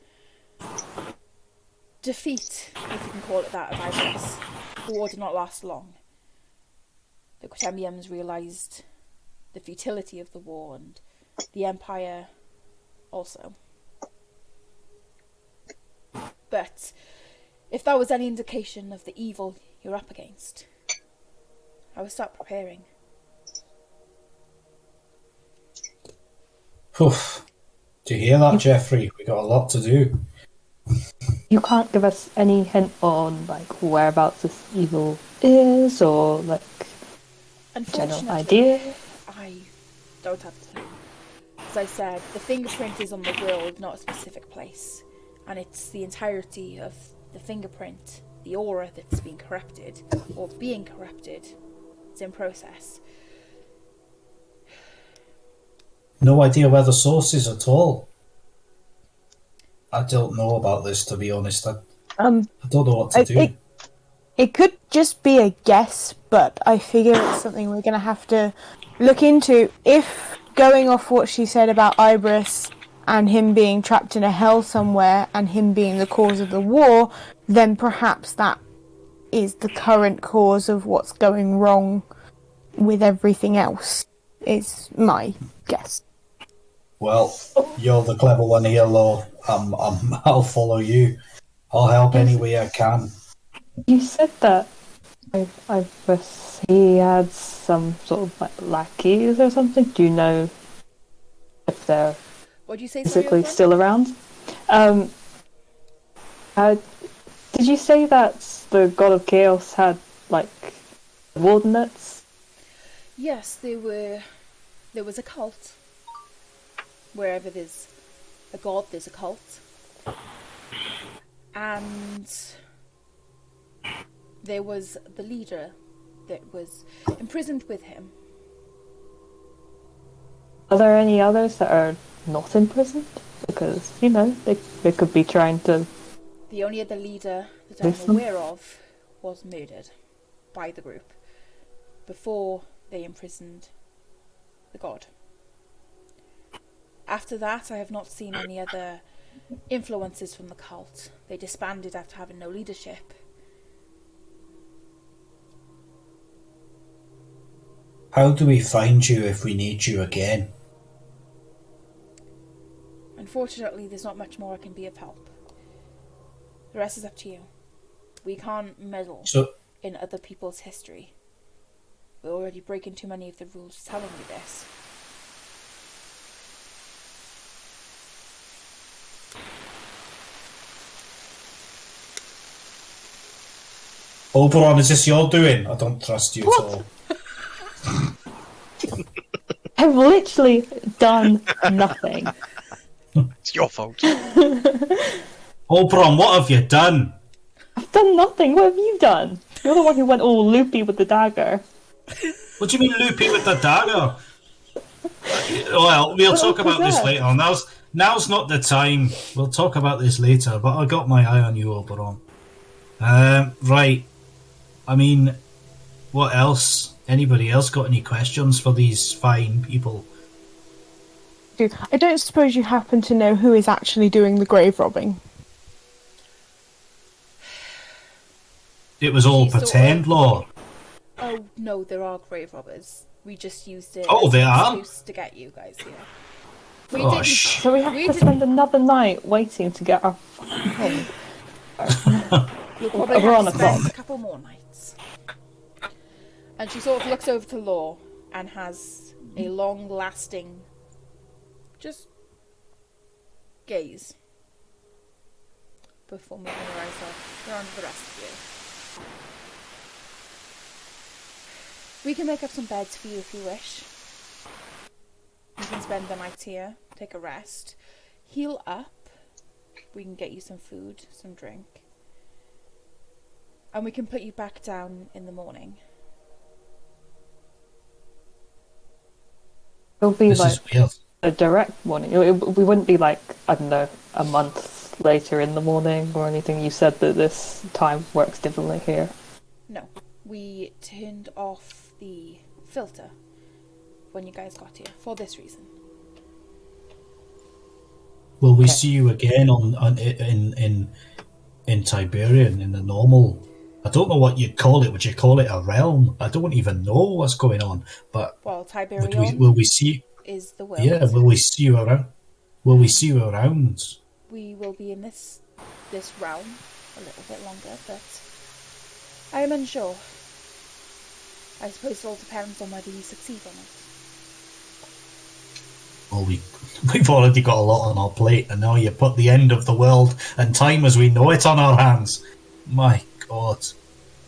defeat, if you can call it that, of Ibris, the war did not last long. The Quetemians realised the futility of the war, and the Empire also. But if that was any indication of the evil you're up against, I will start preparing. Oof. Do you hear that, Jeffrey? We got a lot to do. You can't give us any hint on like whereabouts this evil is, or like general idea. I don't have a clue. As I said, the fingerprint is on the world, not a specific place, and it's the entirety of the fingerprint, the aura that's being corrupted, or being corrupted. It's in process. No idea where the source is at all. I don't know about this, to be honest. I don't know what to do. It could just be a guess, but I figure it's something we're going to have to look into. If going off what she said about Ibris and him being trapped in a hell somewhere and him being the cause of the war, then perhaps that is the current cause of what's going wrong with everything else, is my guess. Well, you're the clever one here, Lo. I'll follow you. I'll help any way I can. You said that he had some sort of like lackeys or something. Do you know if they're What did you say? physically still around? Did you say that the God of Chaos had like subordinates? Yes, there was a cult. Wherever there's a god, there's a cult. And there was the leader that was imprisoned with him. Are there any others that are not imprisoned? Because, they could be trying to... The only other leader that I'm aware of was murdered by the group before they imprisoned the god. After that, I have not seen any other influences from the cult. They disbanded after having no leadership. How do we find you if we need you again? Unfortunately, there's not much more I can be of help. The rest is up to you. We can't meddle in other people's history. We're already breaking too many of the rules telling you this. Oberon, is this your doing? I don't trust you at all. I've literally done nothing. It's your fault. Oberon, what have you done? I've done nothing. What have you done? You're the one who went all loopy with the dagger. What do you mean loopy with the dagger? Well, we'll talk about this later on. Now's not the time. We'll talk about this later, but I got my eye on you, Oberon. Right. I mean, what else? Anybody else got any questions for these fine people? Dude, I don't suppose you happen to know who is actually doing the grave robbing? It was all pretend, Lord. Oh no, there are grave robbers. We just used it Oh, as they an are? excuse to get you guys here. Oh, shit. So we have to spend another night waiting to get our fucking thing. You'll probably We're have on to the spend clock. a couple more nights. And she sort of looks over to Law and has a long-lasting, just gaze before moving her eyes off around the rest of you. We can make up some beds for you if you wish. You can spend the night here, take a rest, heal up. We can get you some food, some drink. And we can put you back down in the morning. It'll be This like is weird. a direct morning. We wouldn't be like, I don't know, a month later in the morning or anything. You said that this time works differently here. No, we turned off the filter when you guys got here for this reason. Will we see you again in Tiburion in the normal? I don't know what you'd call it. Would you call it a realm? I don't even know what's going on. But Well, Tiburion will we see? is the world. Yeah, will we see you around? Will we see you around? We will be in this realm a little bit longer, but I am unsure. I suppose it all depends on whether you succeed or not. Well, we've already got a lot on our plate, and now you put the end of the world and time as we know it on our hands. My God,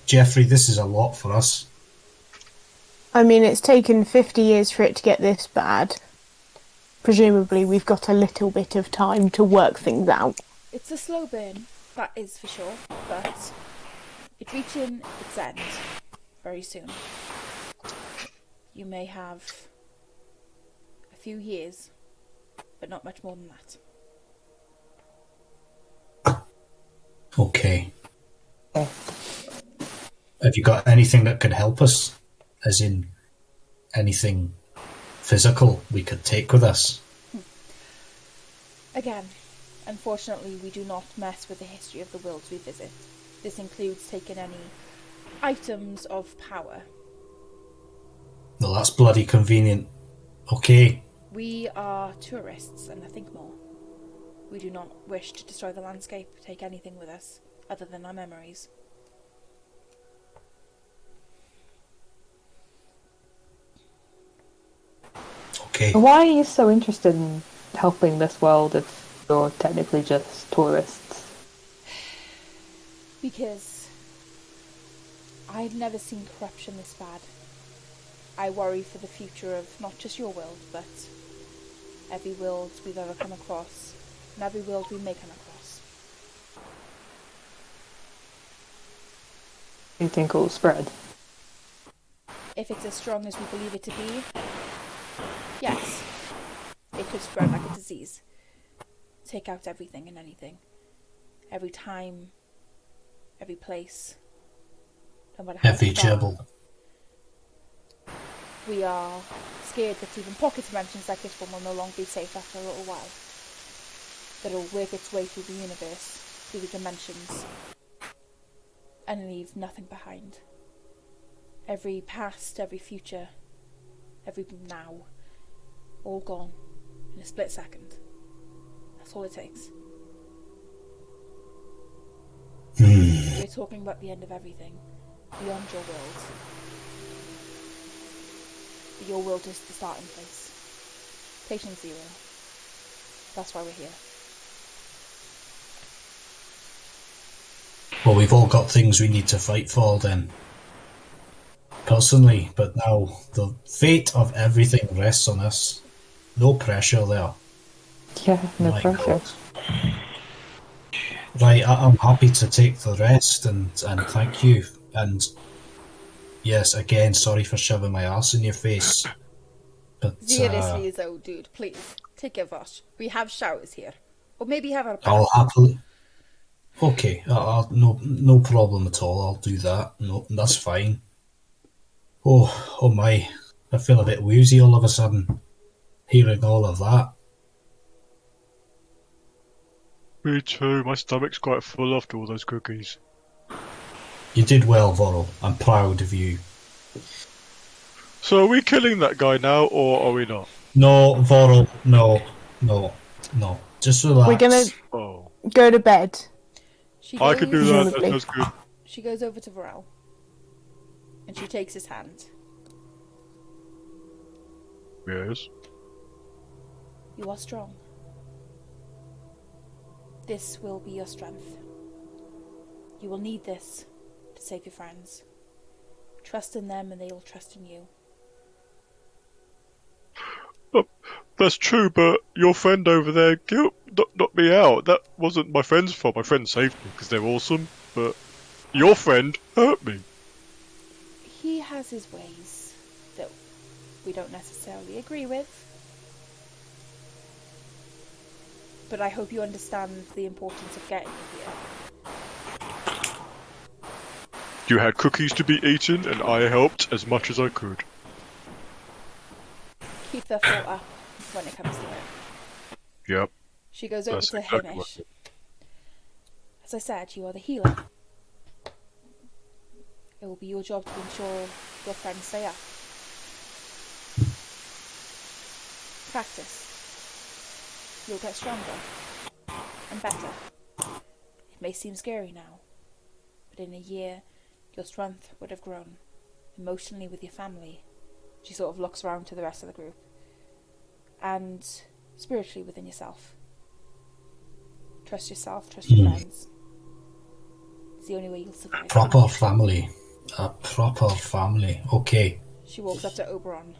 Jeffrey, this is a lot for us. I mean, it's taken 50 years for it to get this bad. Presumably, we've got a little bit of time to work things out. It's a slow burn, that is for sure, but it's reaching its end very soon. You may have a few years, but not much more than that. Okay. Have you got anything that could help us? As in, anything physical we could take with us? Again, unfortunately, we do not mess with the history of the worlds we visit. This includes taking any items of power. Well, that's bloody convenient. Okay. We are tourists and nothing more. We do not wish to destroy the landscape, take anything with us, other than our memories. Okay. Why are you so interested in helping this world if you're technically just tourists? Because I've never seen corruption this bad. I worry for the future of not just your world, but every world we've ever come across, and every world we may come across. Do you think it will spread? If it's as strong as we believe it to be, yes, it could spread like a disease. Take out everything and anything. Every time, every place, no matter how Heavy far. jibble. We are scared that even pocket dimensions like this one will no longer be safe after a little while. That it'll work its way through the universe, through the dimensions, and leave nothing behind. Every past, every future, every now, all gone in a split second. That's all it takes. We're talking about the end of everything, beyond your world. Your world is the starting place. Patient zero. That's why we're here. Well, we've all got things we need to fight for then. Personally, but now the fate of everything rests on us. No pressure there. Yeah, no My pressure. God. Right, I'm happy to take the rest and thank you. And yes, again, sorry for shoving my arse in your face. But Seriously though, dude, please, take a wash. We have showers here. Or maybe have a I'll bath. happily. Okay, no problem at all. I'll do that. No, that's fine. Oh my! I feel a bit woozy all of a sudden, hearing all of that. Me too. My stomach's quite full after all those cookies. You did well, Vorrel. I'm proud of you. So are we killing that guy now, or are we not? No, Vorrel, no. Just relax. We're gonna Oh, go to bed. I can do that. That Presumably. sounds good. She goes over to Varel. And she takes his hand. Yes. You are strong. This will be your strength. You will need this to save your friends. Trust in them and they will trust in you. That's true, but your friend over there knocked me out. That wasn't my friend's fault. My friend saved me because they're awesome, but your friend hurt me. He has his ways that we don't necessarily agree with. But I hope you understand the importance of getting you here. You had cookies to be eaten, and I helped as much as I could. Keep the thought up when it comes to it. Yep. She goes over That's to exactly Hamish. what As I said, you are the healer. It will be your job to ensure your friends stay up. Practice. You'll get stronger and better. It may seem scary now, but in a year, your strength would have grown. Emotionally with your family. She sort of looks around to the rest of the group. And spiritually within yourself. Trust yourself, trust your friends. It's the only way you'll survive. Proper family. A proper family. Okay. She walks up to Oberon.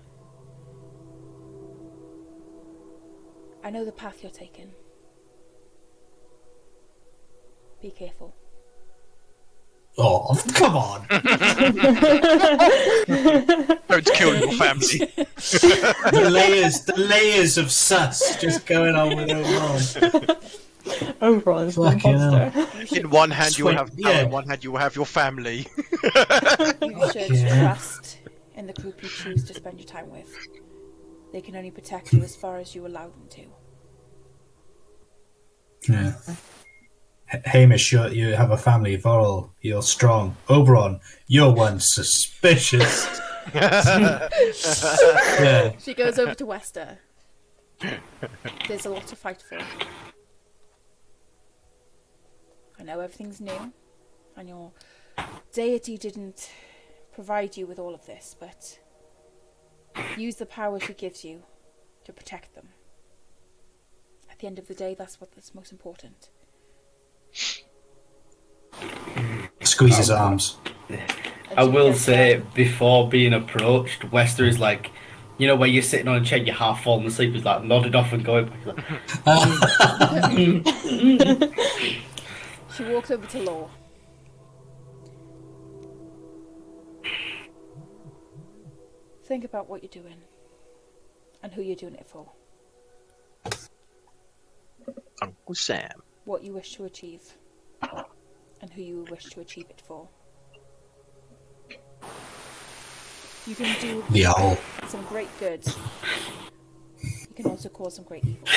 I know the path you're taking. Be careful. Oh, come on. Don't kill your family. the layers of sus just going on with Oberon. Overall, it's an Fucking hell. imposter. In one hand you will Sweet, have power, yeah. in one hand you will have your family. You should Yeah. trust in the group you choose to spend your time with. They can only protect you as far as you allow them to. Yeah. Hamish, you have a family. Vorrel, you're strong. Oberon, you're one suspicious. Yeah. She goes over to Wester. There's a lot to fight for. I know everything's new, and your deity didn't provide you with all of this, but use the power she gives you to protect them. At the end of the day, that's what's most important. Squeeze his arms. And I she will gets say, down. before being approached, Wester is like, you know, where you're sitting on a chair, you're half falling asleep, he's like nodded off and going back. Like, She walks over to Law. Think about what you're doing and who you're doing it for. Uncle Sam. What you wish to achieve and who you wish to achieve it for. You can do The owl. some great good. You can also cause some great evil.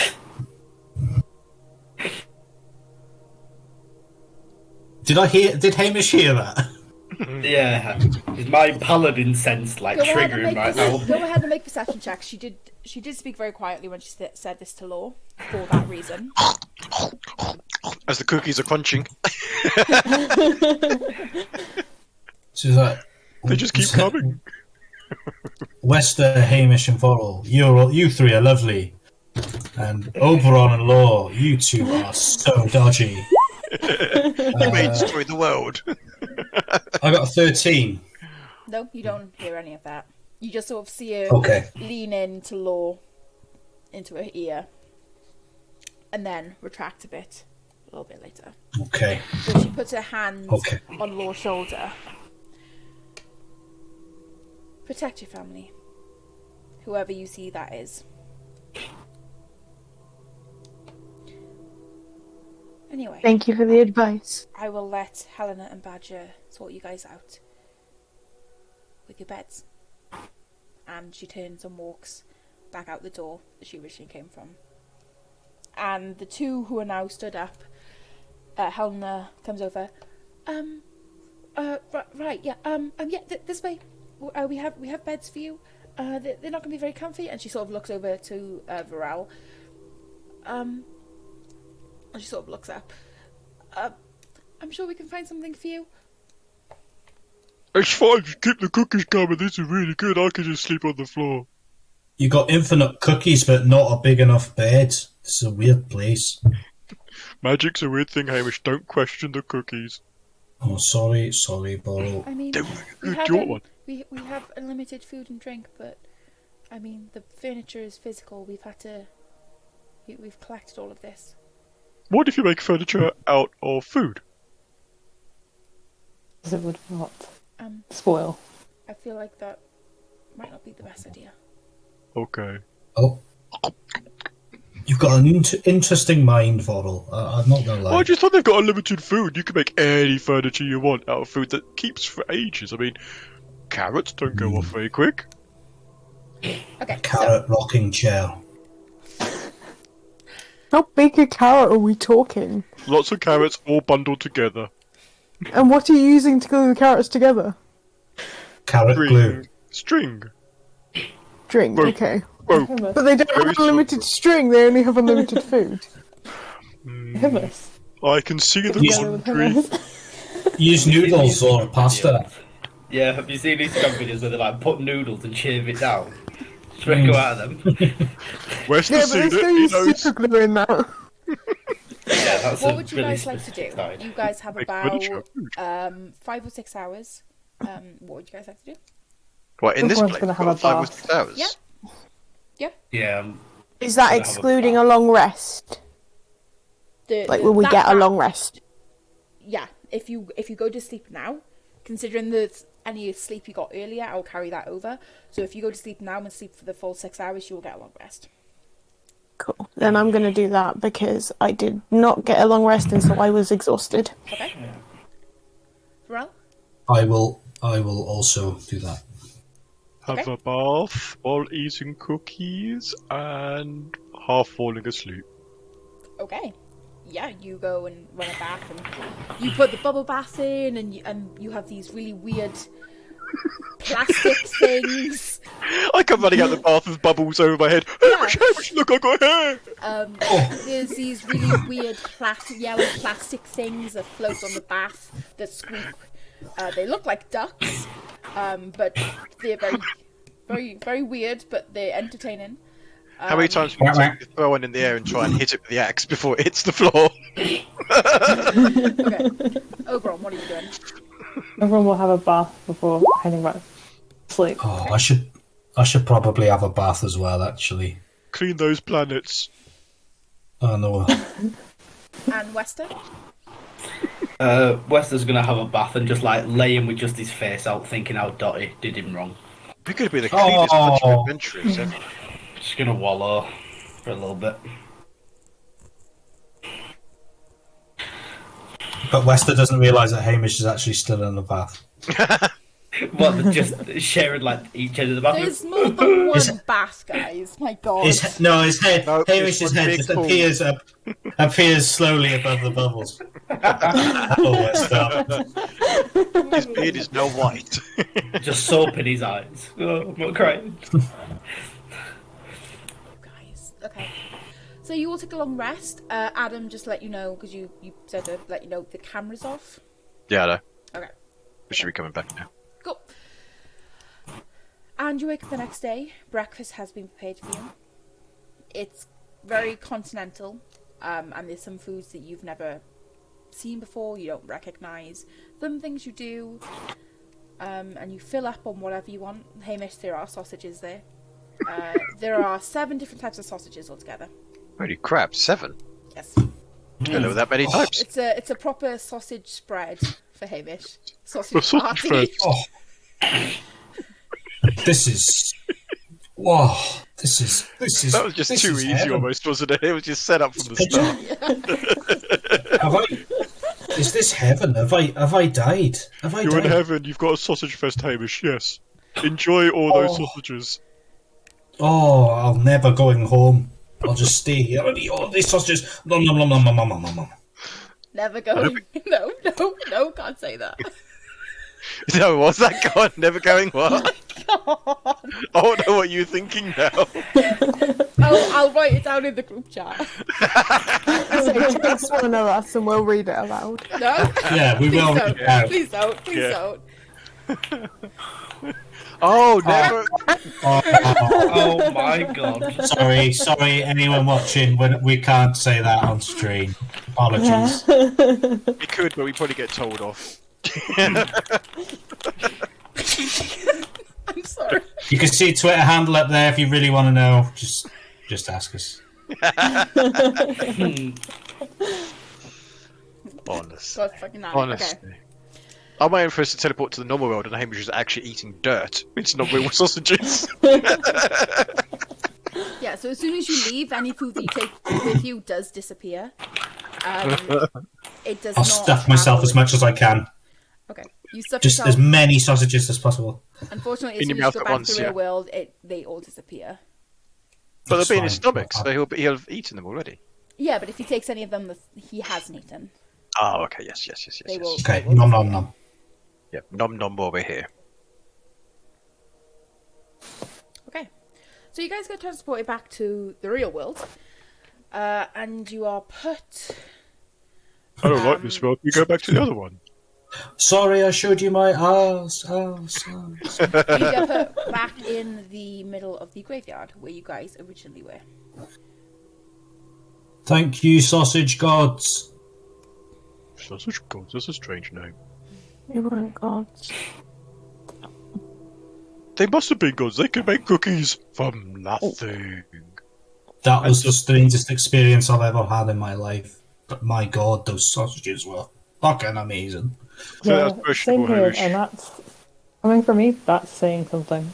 Did Hamish hear that? Yeah, is my paladin sense like triggering right now? Go ahead and make perception checks. She did speak very quietly when she said this to Law for that reason. As the cookies are crunching. She's like, They just keep coming. Wester, Hamish, and Vorrel, you three are lovely. And Oberon and Law, you two are so dodgy. You may destroy the world. I got a 13. No, you don't hear any of that. You just sort of see her Okay. lean into Law, into her ear, and then retract a bit a little bit later. Okay. So she puts her hand Okay. on Law's shoulder. Protect your family. Whoever you see that is. Anyway, Thank you for the advice. I will let Helena and Badger sort you guys out with your beds. And she turns and walks back out the door that she originally came from. And the two who are now stood up, Helena comes over. Right, yeah, this way. We have beds for you. They're not going to be very comfy. And she sort of looks over to Varel. And she sort of looks up. I'm sure we can find something for you. It's fine, just keep the cookies coming. This is really good. I can just sleep on the floor. You got infinite cookies, but not a big enough bed. This is a weird place. Magic's a weird thing, Hamish. Don't question the cookies. Oh, sorry, Borrow. I mean, Do we you want one? we have unlimited food and drink, but I mean, the furniture is physical. We've collected all of this. What if you make furniture out of food? Because it would not Um, spoil. I feel like that might not be the best idea. Okay. Oh. You've got an interesting mind, Vorrel. I'm not going to lie. I just thought they've got unlimited food. You can make any furniture you want out of food that keeps for ages. I mean, carrots don't go off very quick. Okay, Carrot rocking chair. How big a carrot are we talking? Lots of carrots all bundled together. And what are you using to glue the carrots together? Carrot glue. String. String, Rope. okay. Rope. But they don't Very have unlimited string, they only have unlimited food. Hummus. I can see the Yeah. laundry. Use noodles or pasta. Yeah, have you seen these companies where they like put noodles and shave it down? Straight go out of them. Where's the Yeah, but scene? there's no He use knows. super glue in that. Yeah, that's what a would you really guys like to do? specific side. You guys have Make about furniture. 5 or 6 hours. What would you guys like to do? What, in this Everyone's place? gonna We've have got a 5 or bath. 6 hours? Yeah. Yeah, Is that Gonna have a excluding bath. a long rest? Like, will we get a long rest? Yeah, if you go to sleep now, considering any sleep you got earlier, I'll carry that over. So if you go to sleep now and sleep for the full 6 hours, you will get a long rest. Cool. Then I'm going to do that because I did not get a long rest and so I was exhausted. Okay. Varel? I will also do that. Have Okay. a bath while eating cookies and half falling asleep. Okay. Yeah, you go and run a bath and you put the bubble bath in and you have these really weird plastic things. I come running out the bath with bubbles over my head. Hamish, Hamish, look, I got hair! There's these really weird yellow plastic things that float on the bath that squeak. They look like ducks, but they're very, very, very weird, but they're entertaining. How many times can you throw one in the air and try and hit it with the axe before it hits the floor? Okay. Oberon, what are you doing? Everyone will have a bath before heading back to sleep. Oh, I should probably have a bath as well, actually. Clean those planets. Oh no. And Wester? Wester's gonna have a bath and just like lay him with just his face out, thinking how Dottie did him wrong. We're going to be the cleanest bunch of Oh. adventurers ever. Just gonna wallow for a little bit. But Wester doesn't realise that Hamish is actually still in the bath. What, they're just sharing like each end of the bathroom? There's more than one bath, guys. My God. His head, No, Hamish's it's one head big just pool. appears slowly above the bubbles. Oh, stop. His beard is now white. Just soap in his eyes. Oh, I'm not crying. Guys, okay. So you all take a long rest. Adam, just to let you know, because you said to let you know the camera's off. Yeah, I know. Okay. We should be coming back now. Cool. And you wake up the next day. Breakfast has been prepared for you. It's very continental, and there's some foods that you've never seen before, you don't recognise. Some things you do, and you fill up on whatever you want. Hamish, there are sausages there. There are 7 different types of sausages altogether. Holy crap, 7? Yes. I don't know that many types. It's a proper sausage spread for Hamish. Sausage sausage party. spread. Oh. This is. Whoa. This is. That was just this too is easy heaven. almost, wasn't it? It was just set up from the start. Have I? Is this heaven? Have I died? Have I You're in died? heaven. You've got a sausage fest, Hamish. Yes. Enjoy all those sausages. Oh, I'll never going home. I'll just stay here and eat all these sausages. Nom, nom, nom, nom, nom, nom, nom, nom. Never going. No, can't say that. No, what's that gone? Never going what? God. I don't know what you're thinking now. I'll write it down in the group chat. So text one of us and we'll read it aloud. No? Yeah, we will. Don't. Yeah. Please don't. Please Yeah. don't. Oh, never. Oh my god. Sorry, anyone watching. We can't say that on stream. Apologies. We could, but we probably get told off. I'm sorry. You can see Twitter handle up there if you really want to know. Just ask us. Honest. God fucking hell. Honestly. Okay. I'm waiting for us to teleport to the normal world and Hamish is actually eating dirt. It's not real sausages. Yeah, so as soon as you leave, any food that you take with you does disappear. It does I'll not stuff myself travel as much as I can. Okay. You stuff Just yourself. as many sausages as possible. Unfortunately, In as soon your as you mouth go at back to once, the real yeah. world, they all disappear. But they'll That's be in his fine. stomach, so he'll have eaten them already. Yeah, but if he takes any of them that he hasn't eaten, Oh, okay, yes. they will. Okay, they will nom disappear. nom nom. Yep, nom nom while we're here. Okay, so you guys get transported back to the real world, and you are put. I don't like this world. You go back to the other one. Sorry, I showed you my ass. You get put back in the middle of the graveyard where you guys originally were. Thank you, sausage gods. Sausage gods. That's a strange name. We weren't gods. They must have been gods. They could make cookies from nothing. That was the strangest experience I've ever had in my life. But my god, those sausages were fucking amazing. So Yeah, that's questionable, same here, Hamish. and that's coming from me. That's saying something.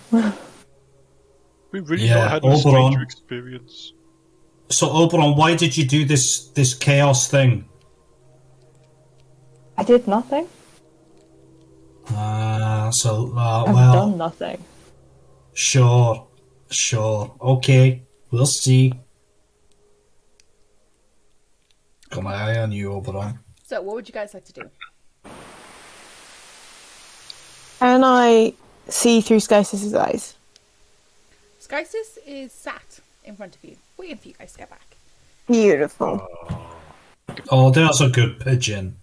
We really Yeah, not had a Oberon. stranger experience. So, Oberon, why did you do this chaos thing? I did nothing. I've I've done nothing. Sure. Okay, we'll see. Got my eye on you, Oberon. So, what would you guys like to do? Can I see through Skysis's eyes? Skysis is sat in front of you, waiting for you guys to get back. Beautiful. Oh, there's a good pigeon.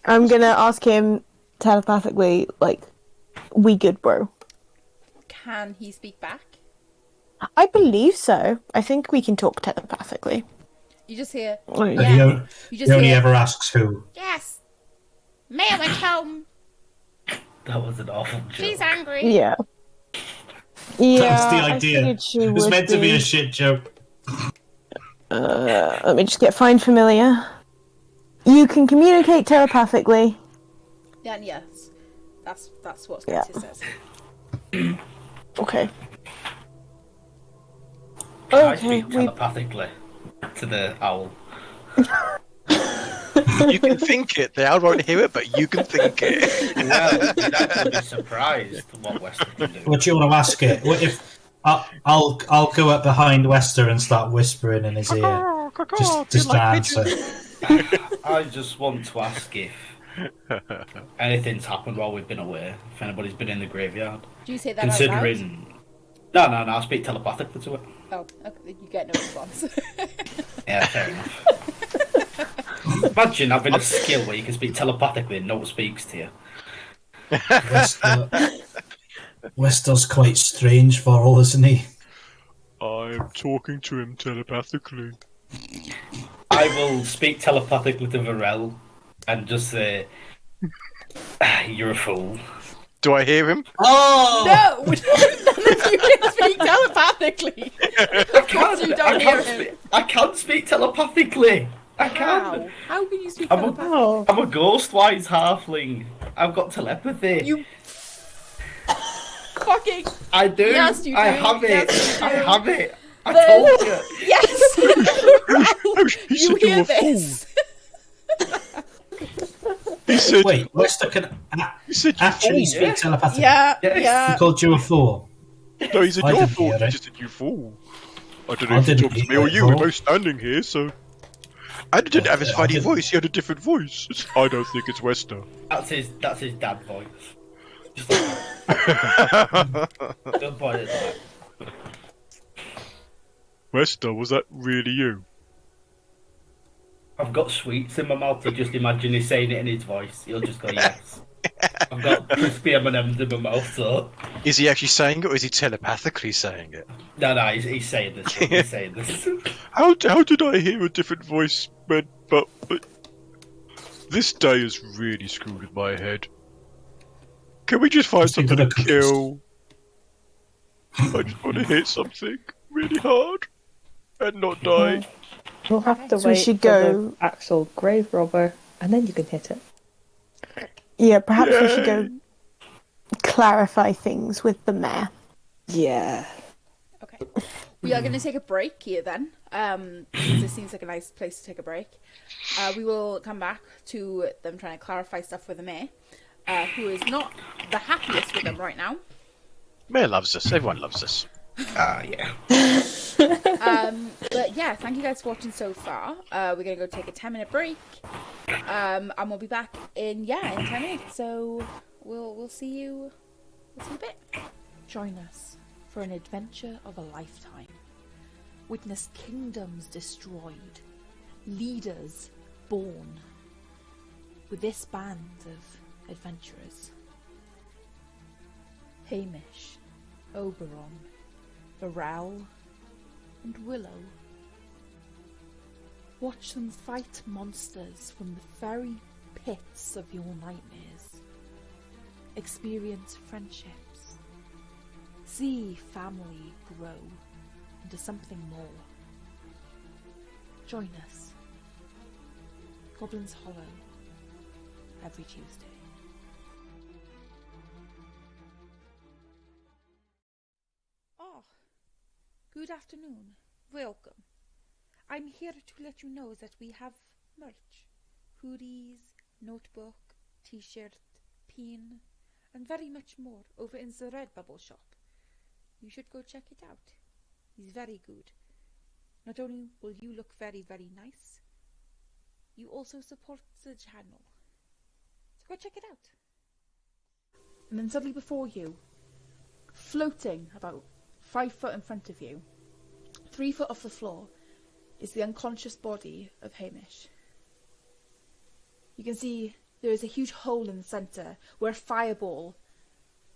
I'm gonna ask him telepathically, like, we good, bro? Can he speak back? I believe so. I think we can talk telepathically. You just hear, Oh, And yeah. he, on- you just he only hear, ever asks who. yes, Ma'am at home, That was an awful joke. she's angry. Yeah. Yeah, That's the I idea. figured she It was would meant to be a shit joke. Let me just get find familiar. You can communicate telepathically. Yeah, and yes, that's what Yeah. Skysis says. Okay. Can I Okay, speak we telepathically to the owl? You can think it. The owl won't hear it, but you can think it. Well, you'd actually be surprised what Wester can do. What do you want to ask it? What if I'll go up behind Wester and start whispering in his ear? Just like answer. I just want to ask if anything's happened while we've been away. If anybody's been in the graveyard. Do you say that out loud? Considering... No, I'll speak telepathically to it. Oh, okay, you get no response. Yeah, fair enough. Imagine having a skill where you can speak telepathically and no one speaks to you. Wester's quite strange for all, isn't he? I'm talking to him telepathically. I will speak telepathically to Varel and just say, "You're a fool." Do I hear him? Oh! No! None of you can speak telepathically! Of course you don't hear him. I can't speak telepathically. I can't. How can you speak I'm telepathically? I'm a ghost-wise halfling. I've got telepathy. You fucking... I do. Yes, you do. I have it. Yes, you I do. have it. I told you. Yes! He You said you hear were this? He said, Wait, Wester can he said you actually fool. speak telepathically. Yeah, Yes. yeah. He called you a fool. No, he said I your didn't fool. hear He it. just said you fool. I don't I know if you didn't talked to me hear or it, you. We're fool. both standing here, so. And he didn't have his I funny didn't- voice. He had a different voice. I don't think it's Wester. That's his dad voice. Just like that. Don't point it like that. Wester, was that really you? I've got sweets in my mouth, so just imagine he's saying it in his voice. He'll just go, yes. I've got crispy M&M's in my mouth, so... Is he actually saying it, or is he telepathically saying it? No, he's saying this. He's saying this. How did I hear a different voice? But this day is really screwed with my head. Can we just find Just something think to of the kill? I just want to hit something really hard and not die. We'll have to So we wait should for go- the actual grave robber, and then you can hit it. Yeah, perhaps we should go clarify things with the mayor. Yeah. Okay. We are going to take a break here then. This seems like a nice place to take a break. We will come back to them trying to clarify stuff with the mayor, who is not the happiest with them right now. Mayor loves us. Everyone loves us. Yeah. But yeah, thank you guys for watching so far. We're going to go take a 10-minute break. And we'll be back in 10 minutes. So we'll see you in a bit. Join us for an adventure of a lifetime. Witness kingdoms destroyed, leaders born. With this band of adventurers: Hamish, Oberon, Varel, and Willow. Watch them fight monsters from the very pits of your nightmares. Experience friendships. See family grow into something more. Join us. Goblin's Hollow, every Tuesday. Oh, good afternoon. Welcome. I'm here to let you know that we have merch. Hoodies, notebook, t-shirt, pin, and very much more over in the Redbubble shop. You should go check it out. It's very good. Not only will you look very, very nice, you also support the channel. So go check it out. And then suddenly before you, floating about 5 foot in front of you, 3 foot off the floor, is the unconscious body of Hamish. You can see there is a huge hole in the centre where a fireball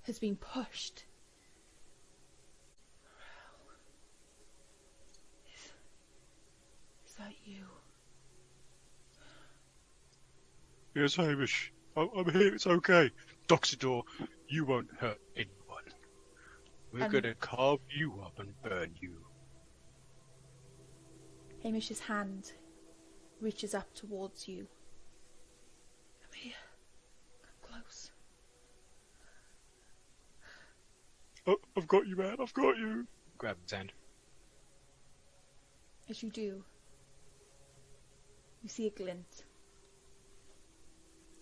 has been pushed. Is that you? Yes, Hamish. I'm here. It's okay. Doxidor, you won't hurt anyone. We're gonna carve you up and burn you. Hamish's hand reaches up towards you. Come here. Come close. Oh, I've got you, man. I've got you. Grab his hand. As you do, you see a glint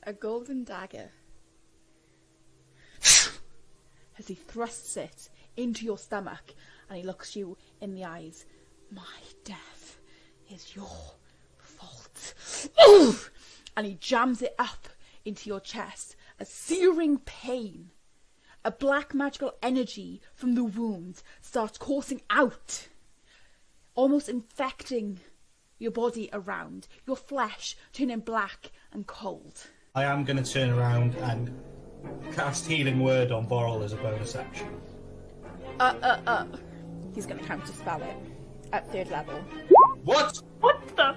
a golden dagger as he thrusts it into your stomach and he looks you in the eyes. My death is your fault. And he jams it up into your chest. A searing pain, a black magical energy from the wounds starts coursing out, almost infecting your body around, your flesh turning black and cold. I am going to turn around and cast Healing Word on Boral as a bonus action. He's going to counter spell it at 3rd level. What? What the?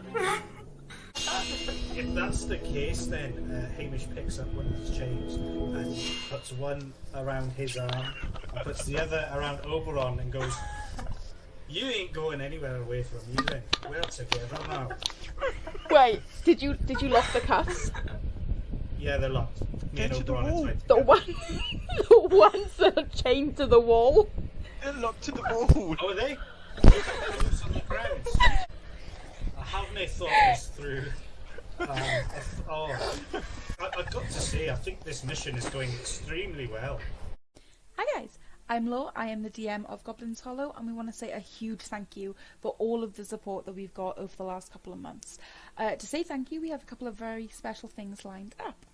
If that's the case, then Hamish picks up one of his chains and puts one around his arm and puts the other around Oberon and goes, "You ain't going anywhere away from me then. We're together now." Wait, did you lock the cuffs? Yeah, they're locked. Me and Get to the Oberon wall. are The ones that are chained to the wall. They're locked to the wall. Oh, are they? Loose on the ground. I haven't thought this through. I've got to say, I think this mission is going extremely well. Hi guys, I'm Law, I am the DM of Goblin's Hollow, and we want to say a huge thank you for all of the support that we've got over the last couple of months. To say thank you, we have a couple of very special things lined up.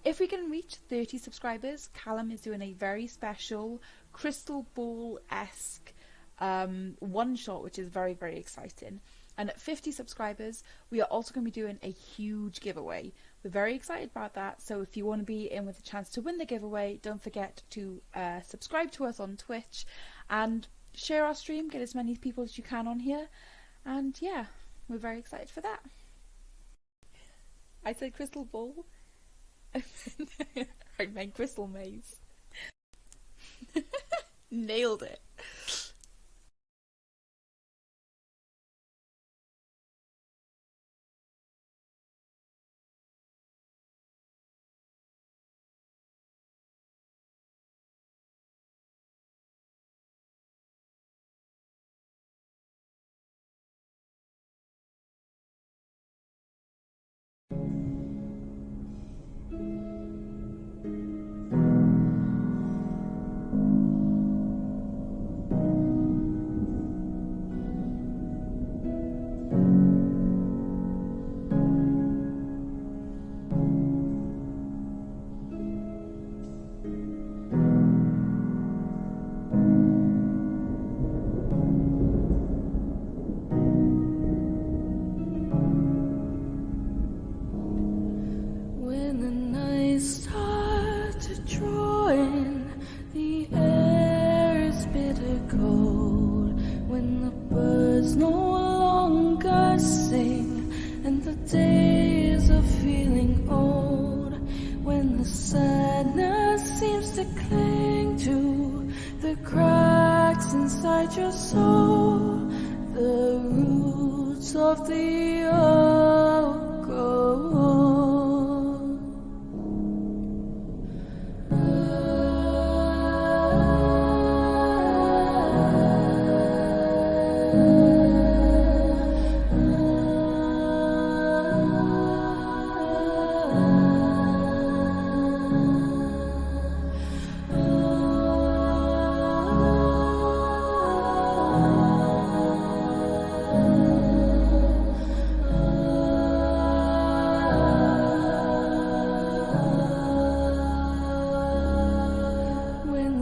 If we can reach 30 subscribers, Callum is doing a very special Crystal Ball-esque one-shot, which is very, very exciting. And at 50 subscribers, we are also going to be doing a huge giveaway. We're very excited about that, so if you want to be in with a chance to win the giveaway, don't forget to subscribe to us on Twitch and share our stream, get as many people as you can on here, and yeah, we're very excited for that. I said crystal ball. I meant crystal maze. Nailed it.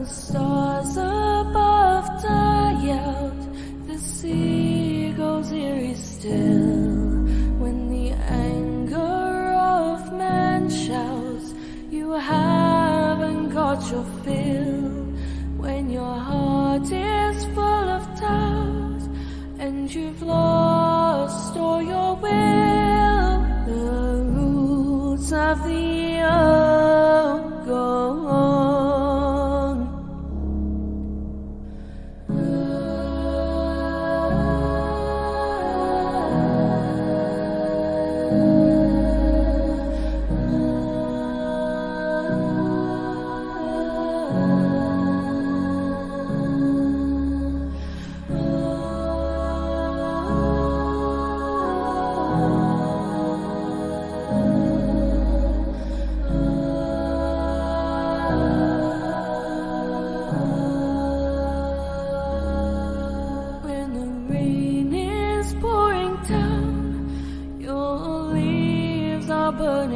Stars above die out, the sea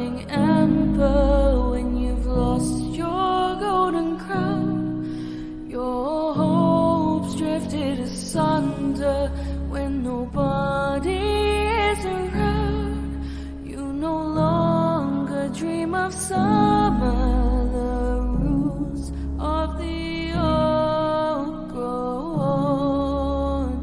burning ember when you've lost your golden crown. Your hopes drifted asunder when nobody is around. You no longer dream of summer, the rules of the old grow on.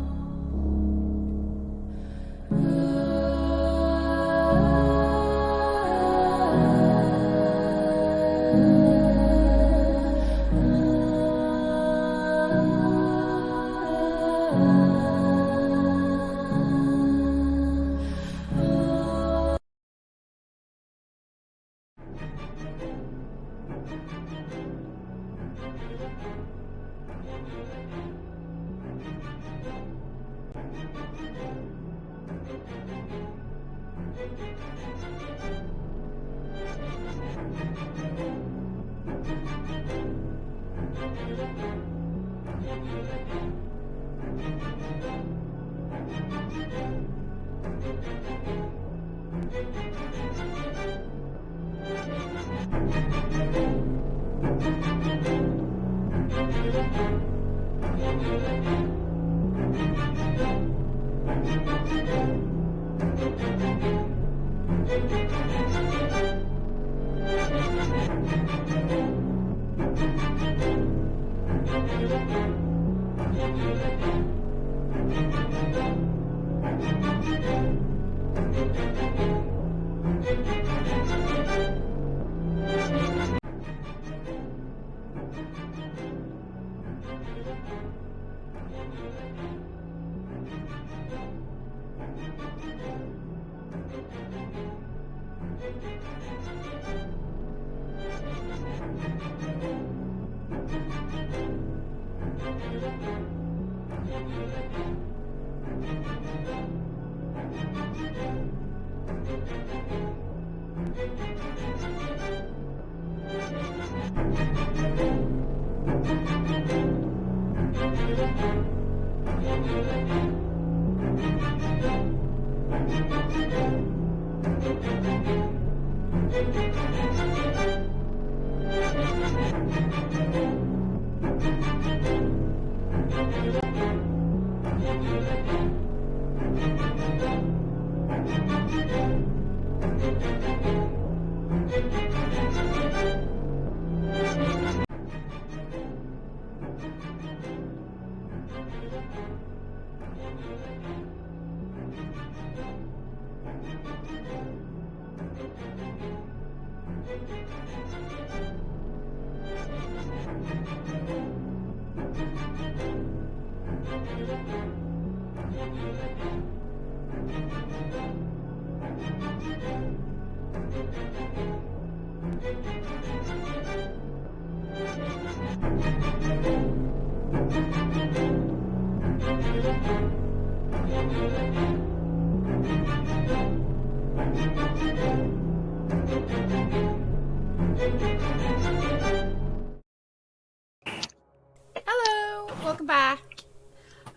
Hello, welcome back.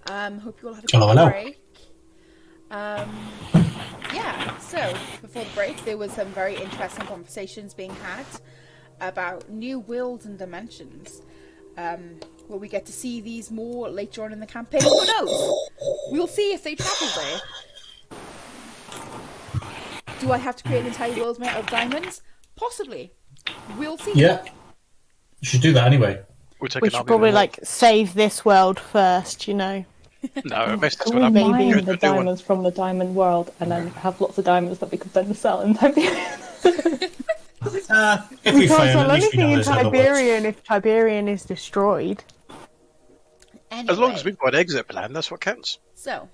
Hope you all had a Hello, good hello. break. Yeah, so before the break, there was some very interesting conversations being had about new worlds and dimensions. Will we get to see these more later on in the campaign? Who knows? We'll see if they travel there. Do I have to create an entire world made of diamonds? Possibly. We'll see. Yeah. You should do that anyway. We'll take We an should army probably of like save this world first, you know. No, it makes this Can we one up. Maybe. mine Good, the we'll do one. diamonds from the diamond world and then have lots of diamonds that we could then sell in Tiberion? If We we can't fail, sell at least we anything know in there's other worlds. Tiberion if Tiberion is destroyed. Anyway, As long as we've got an exit plan, that's what counts. So,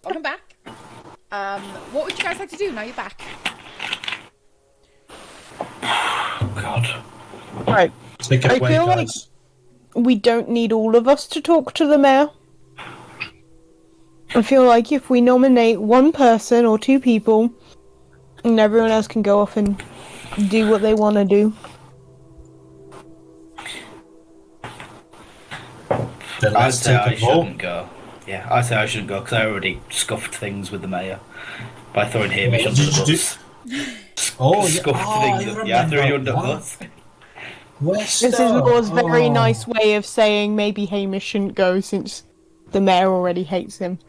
welcome back. What would you guys like to do now you're back? Oh, God. Right. Take it I away, feel like- guys. We don't need all of us to talk to the mayor. I feel like if we nominate one person or two people, and everyone else can go off and do what they want to do. Then I'd let's say I take a vote. shouldn't go. Yeah, I'd say I shouldn't go because I already scuffed things with the mayor by throwing Hamish What under did the you bus. Oh, Scuffed thing. Yeah, I threw you under the bus. Wester. This is Law's very Oh. nice way of saying maybe Hamish shouldn't go since the mayor already hates him.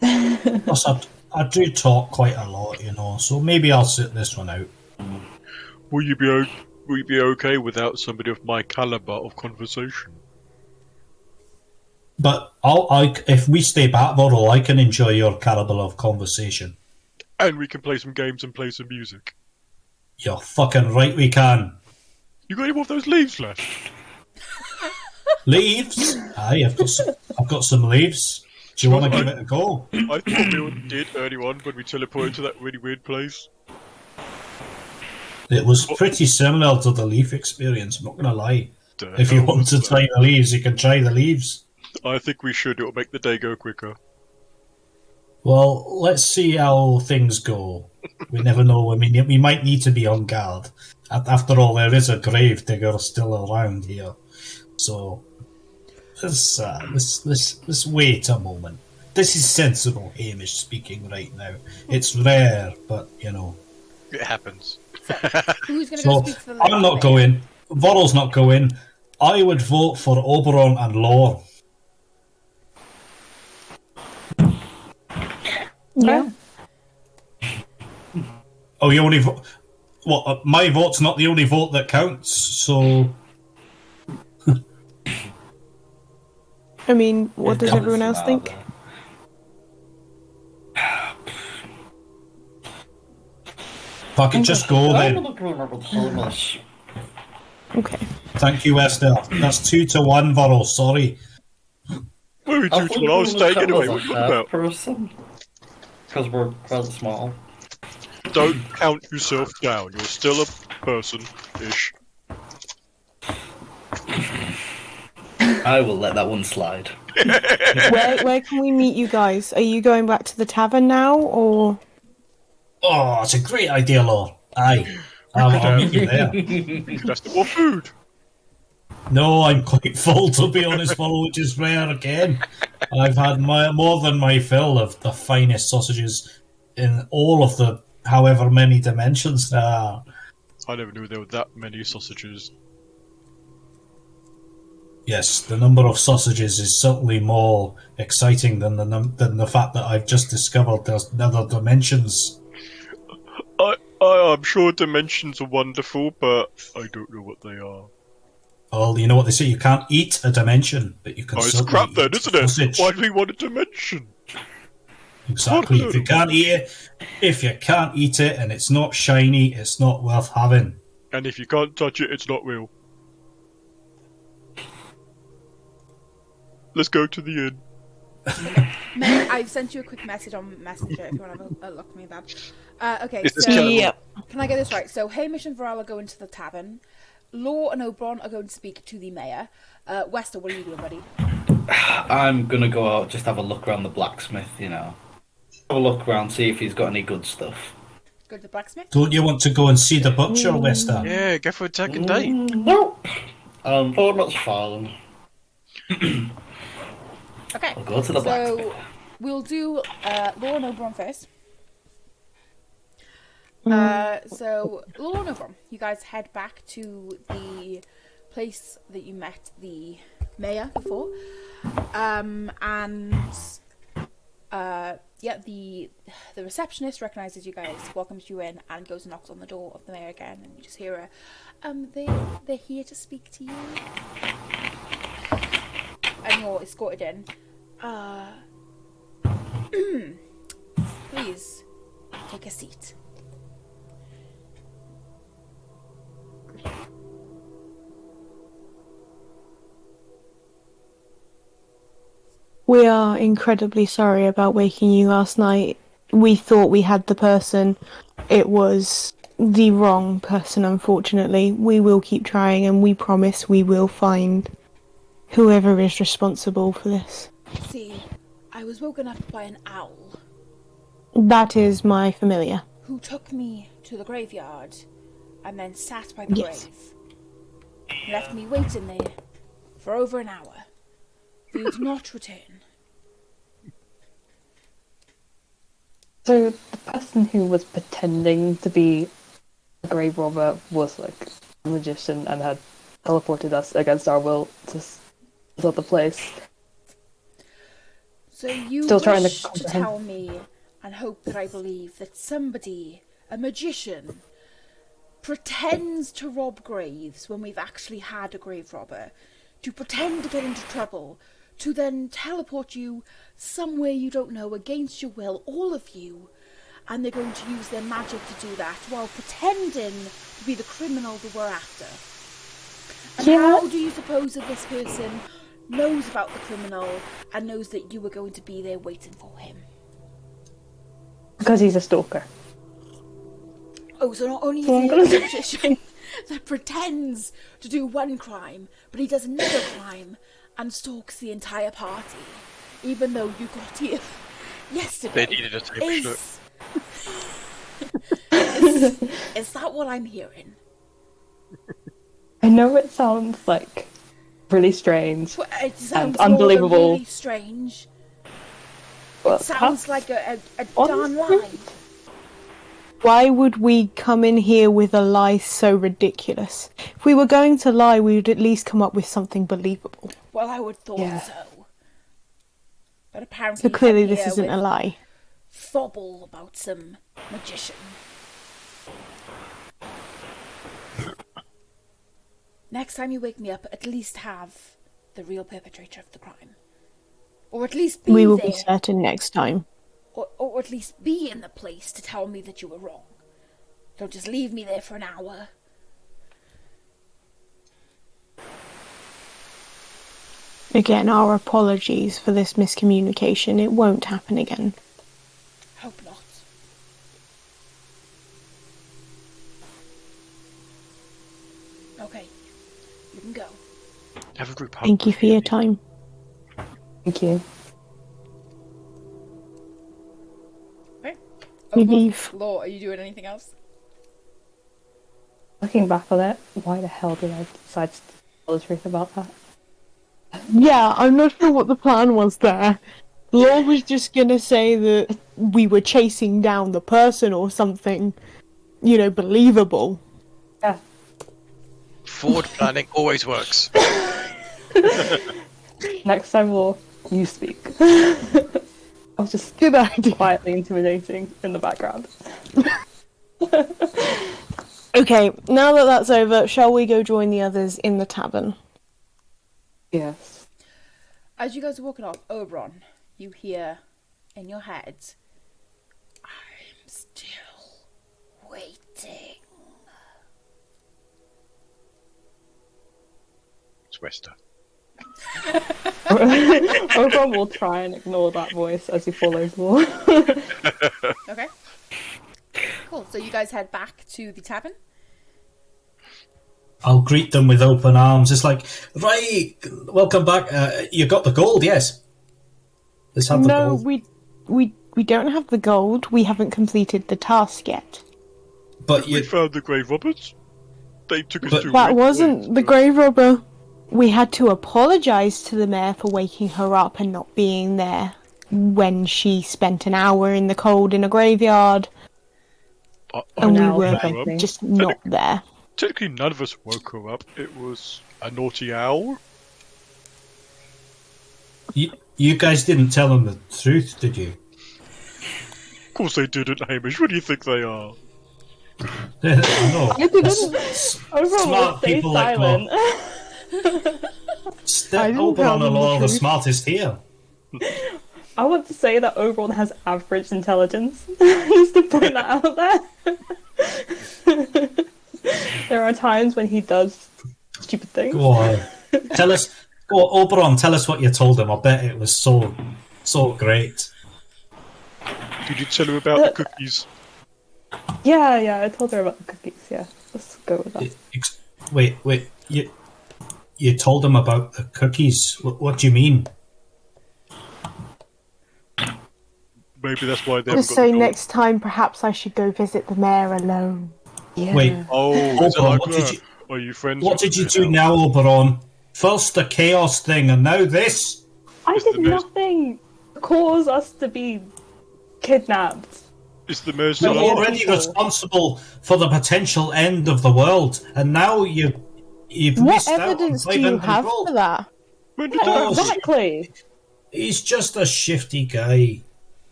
Plus, I do talk quite a lot, you know, so maybe I'll sit this one out. Will you be okay without somebody of my caliber of conversation? But if we stay back, Vorrel, I can enjoy your caliber of conversation. And we can play some games and play some music. You're fucking right, we can. You got any more of those leaves left? Leaves? Aye, I've got some leaves. Do you want to give it a go? I thought we did early on when we teleported to that really weird place. It was pretty similar to the leaf experience, I'm not going to lie. The If you hell want was to that? try the leaves, you can try the leaves. I think we should. It'll make the day go quicker. Well, let's see how things go. We never know. I mean, we might need to be on guard. After all, there is a grave digger still around here. So, let's wait a moment. This is sensible, Hamish speaking right now. It's rare, but, you know. It happens. Who's going to So, go speak for the I'm not going. Vorrel's not going. I would vote for Oberon and Lore. Yeah. Oh, you only vote. Well, my vote's not the only vote that counts, so. I mean, what does everyone else think? Fuck it, just go then. Okay. Thank you, Esther. That's 2-1, Vorrel, sorry. Where are we two to? I was staying anyway. What are you talking about? Person. Because we're quite small. Don't count yourself down. You're still a person-ish. I will let that one slide. Where can we meet you guys? Are you going back to the tavern now, or? Oh, it's a great idea, Lore. Aye. I'll meet you there. We could ask for more food. No, I'm quite full, to be honest, Vorrel, which is rare again. I've had more than my fill of the finest sausages in all of the however many dimensions there are. I never knew there were that many sausages. Yes, the number of sausages is certainly more exciting than the fact that I've just discovered there's other dimensions. I'm sure dimensions are wonderful, but I don't know what they are. Well, you know what they say, you can't eat a dimension, but you can Oh, it's certainly crap then, eat isn't it? sausage. Why do we want a dimension? Exactly. If you can't eat it and it's not shiny, it's not worth having. And if you can't touch it, it's not real. Let's go to the inn. Meg, I've sent you a quick message on Messenger if you want to have a look at me, Bab. Okay, Is this so Kelly? can I get this right? So Hamish and Varel are going to the tavern. Law and Oberon are going to speak to the mayor. Wester, what are you doing, buddy? I'm gonna go out, just have a look around the blacksmith, you know. Have a look around, see if he's got any good stuff. Go to the blacksmith? Don't you want to go and see the butcher, Wester? Yeah, go for a second date. Nope. Very much fine. Okay. I'll go to the blacksmith. So we'll do Law and Oberon first. So Law and Oberon, you guys head back to the place that you met the mayor before. The receptionist recognizes you guys, welcomes you in, and goes and knocks on the door of the mayor again, and you just hear her, they're here to speak to you. And you're escorted in. Please, take a seat. We are incredibly sorry about waking you last night. We thought we had the person. It was the wrong person, unfortunately. We will keep trying, and we promise we will find whoever is responsible for this. See, I was woken up by an owl That is my familiar. who took me to the graveyard and then sat by the Yes. grave. He left me waiting there for over an hour for you to not return. So the person who was pretending to be grave robber was like a magician and had teleported us against our will to this other place. So you Still trying wish to to tell me and hope that I believe that somebody, a magician, pretends to rob graves when we've actually had a grave robber, to pretend to get into trouble, to then teleport you somewhere you don't know against your will, all of you, and they're going to use their magic to do that while pretending to be the criminal that we're after. And how do you suppose that this person knows about the criminal and knows that you were going to be there waiting for him? Because he's a stalker. Oh, so not only is he a magician that pretends to do one crime, but he does another crime and stalks the entire party, even though you got here yesterday. They needed a table Is that what I'm hearing? I know it sounds like really strange Well, it sounds and unbelievable. more than really strange. Well, It sounds like a darn honestly, lie. Why would we come in here with a lie so ridiculous? If we were going to lie, we would at least come up with something believable. Well, I would thought Yeah. so. But apparently So clearly you come this here isn't with a lie. Fobble about some magician. Next time you wake me up, at least have the real perpetrator of the crime. Or at least be We will there. be certain next time. Or at least be in the place to tell me that you were wrong. Don't just leave me there for an hour. Again, our apologies for this miscommunication. It won't happen again. Hope not. Okay, you can go. Have a group hug. Thank you for your time. Thank you. Okay. We leave. Law, are you doing anything else? Looking back on it, why the hell did I decide to tell the truth about that? Yeah, I'm not sure what the plan was there. Law was just gonna say that we were chasing down the person or something, believable. Yeah. Forward planning always works. Next time, Law, you speak. I was just Good idea. quietly intimidating in the background. Okay, now that that's over, shall we go join the others in the tavern? Yes. As you guys are walking off, Oberon, you hear in your head, I'm still waiting. It's Wester. Oberon will try and ignore that voice as he follows Law. Okay. Cool, so you guys head back to the tavern? I'll greet them with open arms. It's like, right, welcome back. You got the gold, yes? Let's have the No, gold. we don't have the gold. We haven't completed the task yet. But We you, found the grave robbers. They took us But to. That Redbrick, wasn't the but- grave robber. We had to apologise to the mayor for waking her up and not being there when she spent an hour in the cold in a graveyard, I and we now were something. just not there. Technically, none of us woke her up. It was a naughty owl. you guys didn't tell them the truth, did you? Of course they didn't, Hamish. What do you think they are? I know. I didn't. Oberon will Smart stay people like silent. I didn't Oberon tell are them the all the truth. smartest here. I want to say that Oberon has average intelligence. Just to point that out there. There are times when he does stupid things. Go on. Tell us. Go on, Oberon, tell us what you told him. I bet it was so great. Did you tell him about the cookies? Yeah, I told her about the cookies, yeah. Let's go with that. Wait. You told him about the cookies. What do you mean? Maybe that's why they haven't Just got so the gold. next time, perhaps I should go visit the mayor alone. Yeah. Wait. Oh, is it Oberon, like what that? did you? Are you friends? What with did you the do mayor now, Oberon? First the chaos thing, and now this. I Is the did mayor's- nothing to cause us to be kidnapped. Is the mayor We're still already responsible for the potential end of the world, and now you've What missed out on evidence do you 500 have gold. for that? When did Oh, that Exactly. He's just a shifty guy.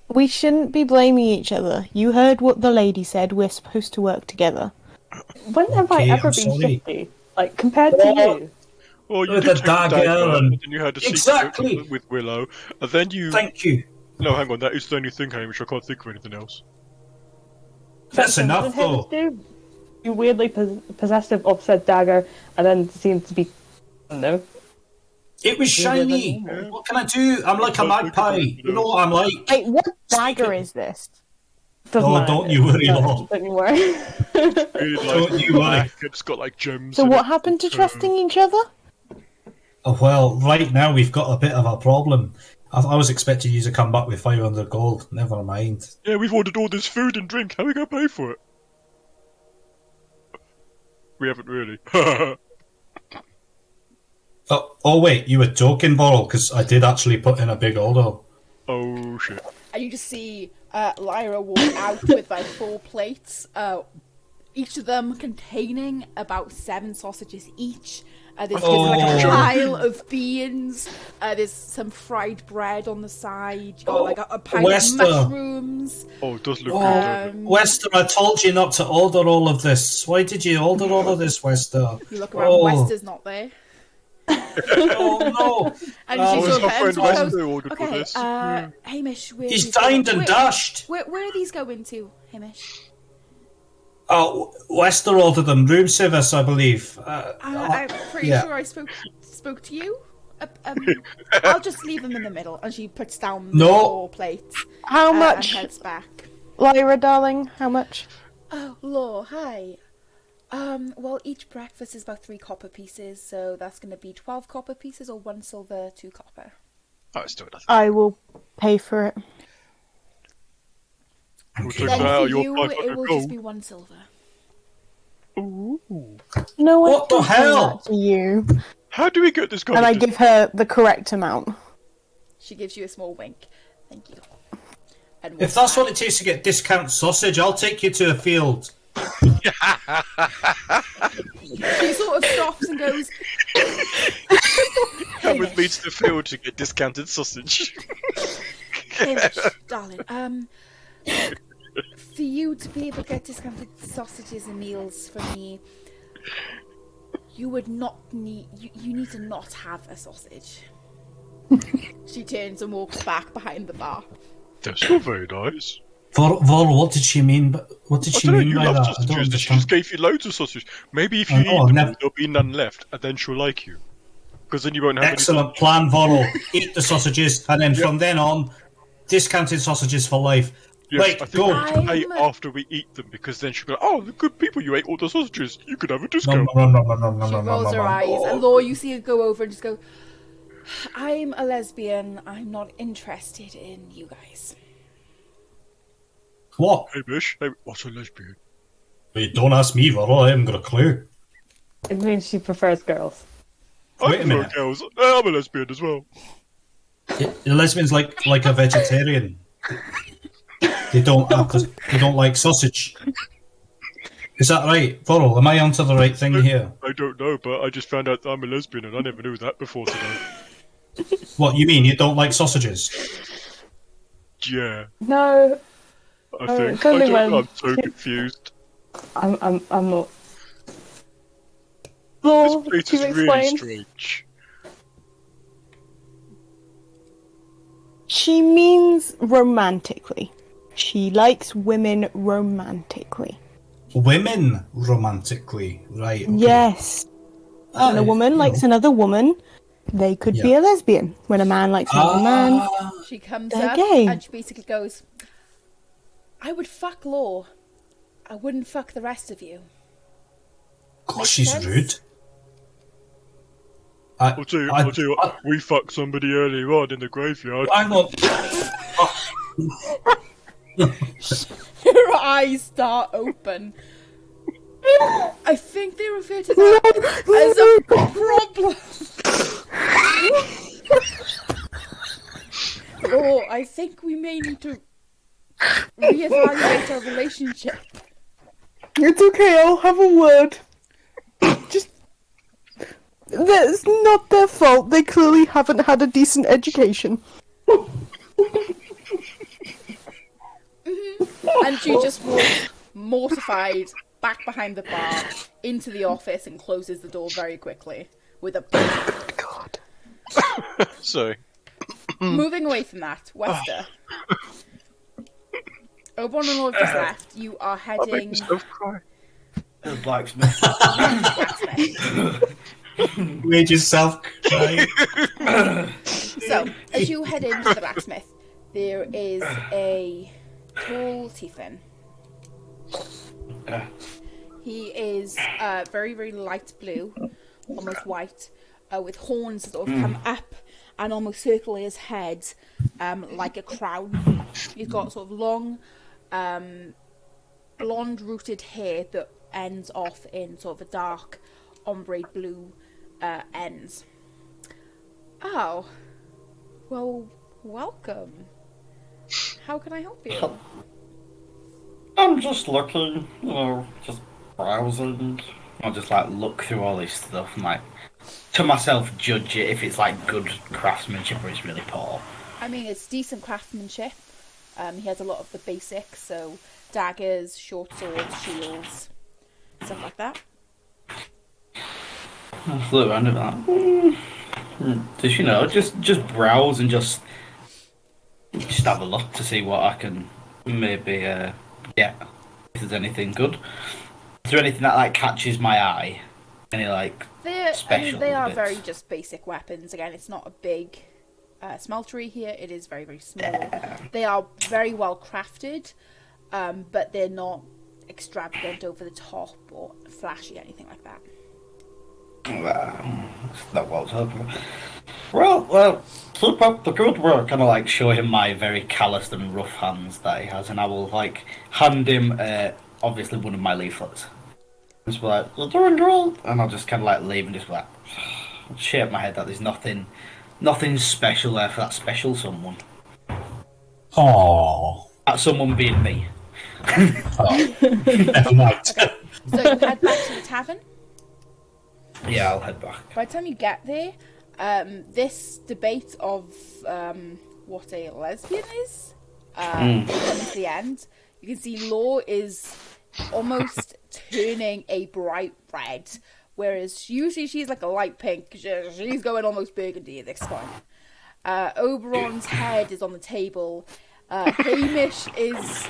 We shouldn't be blaming each other. You heard what the lady said. We're supposed to work together. When have I Okay, ever I'm been sorry. shifty? Like, compared to you? Well, you With did the take the dagger dagger, and- and then you had a secret Exactly. with Willow, and then you... Thank you. No, hang on, that is the only thing, Hamish. I can't think of anything else. That's What enough, did Hamish though. do? You weirdly possessive of said dagger, and then seemed to be... I don't know. It was shiny. Yeah. What can I do? I'm like a Can't think of magpie. anything You know else. what I'm like. Hey, what dagger Speaking- is this? Doesn't Oh, matter. don't you worry, Lord. Don't you worry. Really, like, Don't you worry. black, it's got like gems. So in what it. happened to trusting each other? Oh, well, right now we've got a bit of a problem. I was expecting you to come back with 500 gold. Never mind. Yeah, we've ordered all this food and drink. How are we going to pay for it? We haven't really. Oh wait, you were joking, Borrell, because I did actually put in a big order. Oh shit. And you just see Lyra walk out with like 4 plates, each of them containing about 7 sausages each. There's just like a Oh. pile of beans. There's some fried bread on the side. You got like a pile Wester. of mushrooms. Oh, it does look good, doesn't it? Wester, I told you not to order all of this. Why did you order all of this, Wester? You look around, Oh. Wester's not there. Oh no! And Oh, she it's sort our of friend ends and Wester goes, ordered for okay, this. Hamish, where He's these go- dined and where- dashed. Where are these going to, Hamish? Oh, Wester ordered them. Room service, I believe. I'm pretty yeah. sure I spoke to you. I'll just leave them in the middle, and she puts down the No. 4 plates. How And much, heads back. Lyra, darling? How much? Oh, Law, hi. Well, each breakfast is about 3 copper pieces, so that's going to be 12 copper pieces, or 1 silver, 2 copper. Oh, it's still nothing. I will pay for it. We'll Okay. take Then that out for of your you, 500 it will just gold. be 1 silver. Ooh. No, I What the can pay hell? that to you. How do we get this kind And of... I give her the correct amount. She gives you a small wink. Thank you. And If walks that's back. what it takes to get discount sausage, I'll take you to a field. She sort of stops and goes, Come with me to the field to get discounted sausage. Hamish, darling, for you to be able to get discounted sausages and meals from me, you would not need, you need to not have a sausage. She turns and walks back behind the bar. That's not very nice. Vor, what did she mean? What did I she don't know, mean you by love that? I don't sausages, and she understand. just gave you loads of sausage. Maybe if you I eat know, I've them, never- there'll be none left, and then she'll like you. Because then you won't have Excellent plan, Vorl. Eat the sausages, and then from then on, discounted sausages for life. Yes, Right, I think go. we should pay I'm- after we eat them, because then she'll be like, oh, the good people, you ate all the sausages. You could have a No, discount. She rolls her eyes, and Law, you see her go over and just go, I'm a lesbian, I'm not interested in you guys. What? Hey, Bish, hey, what's a lesbian? Wait, don't ask me, Vorl. I haven't got a clue. It means she prefers girls. I Wait a prefer minute. girls. I'm a lesbian as well. The lesbian's like a vegetarian. They don't like sausage. Is that right, Vorl? Am I onto the right thing here? I don't know, but I just found out that I'm a lesbian, and I never knew that before today. What you mean? You don't like sausages? Yeah, No, I Oh, think. it's I only don't when- know, I'm so confused. I'm not. Law, This place can is you really explain? strange. She means romantically. She likes women romantically. Women romantically, right? okay. Yes. When a woman likes another woman, they could be a lesbian. When a man likes another man, She comes They're up gay. and she basically goes, I would fuck Law. I wouldn't fuck the rest of you. Gosh, Makes she's sense. rude. I'll tell you what, we fucked somebody earlier on in the graveyard. I'm not. Her eyes start open. I think they refer to that as a problem. Oh, I think we may need to reevaluate our relationship. It's okay, I'll have a word. Just... That's not their fault. They clearly haven't had a decent education. And she just walks mortified back behind the bar into the office and closes the door very quickly with a bang. God. Sorry. Moving away from that, Wester. Oberon and Law have just left. You are I'll make heading... myself cry. The blacksmith. Made yourself cry. So, as you head into the blacksmith, there is a tall tiefling. He is very, very light blue, almost white, with horns that sort of come up and almost circle his head like a crown. He's got sort of long, blonde-rooted hair that ends off in sort of a dark ombre blue ends. Oh, well, welcome. How can I help you? I'm just looking, just browsing. I'll just look through all this stuff and to myself judge it if it's good craftsmanship or it's really poor. I mean, it's decent craftsmanship. He has a lot of the basics, so daggers, short swords, shields, stuff like that. I'll look around at that. Just browse and just have a look to see what I can maybe get. If there's anything good. Is there anything that catches my eye? Any special? They are bits? very just basic weapons. Again, it's not a big smeltery here. It is very, very small. They are very well crafted, but they're not extravagant, over the top, or flashy, anything like that. That was hoping. Well, keep up the good work. And I show him my very calloused and rough hands that he has, and I will hand him obviously one of my leaflets. Just be you're doing great, and I'll just kind of leave and just shake my head that there's nothing special there for that special someone. Aww. That someone being me. Never mind. So you head back to the tavern. Yeah, I'll head back. By the time you get there, this debate of what a lesbian is comes to the end. You can see Law is almost turning a bright red, whereas usually she's a light pink. She's going almost burgundy at this point. Oberon's head is on the table. Hamish is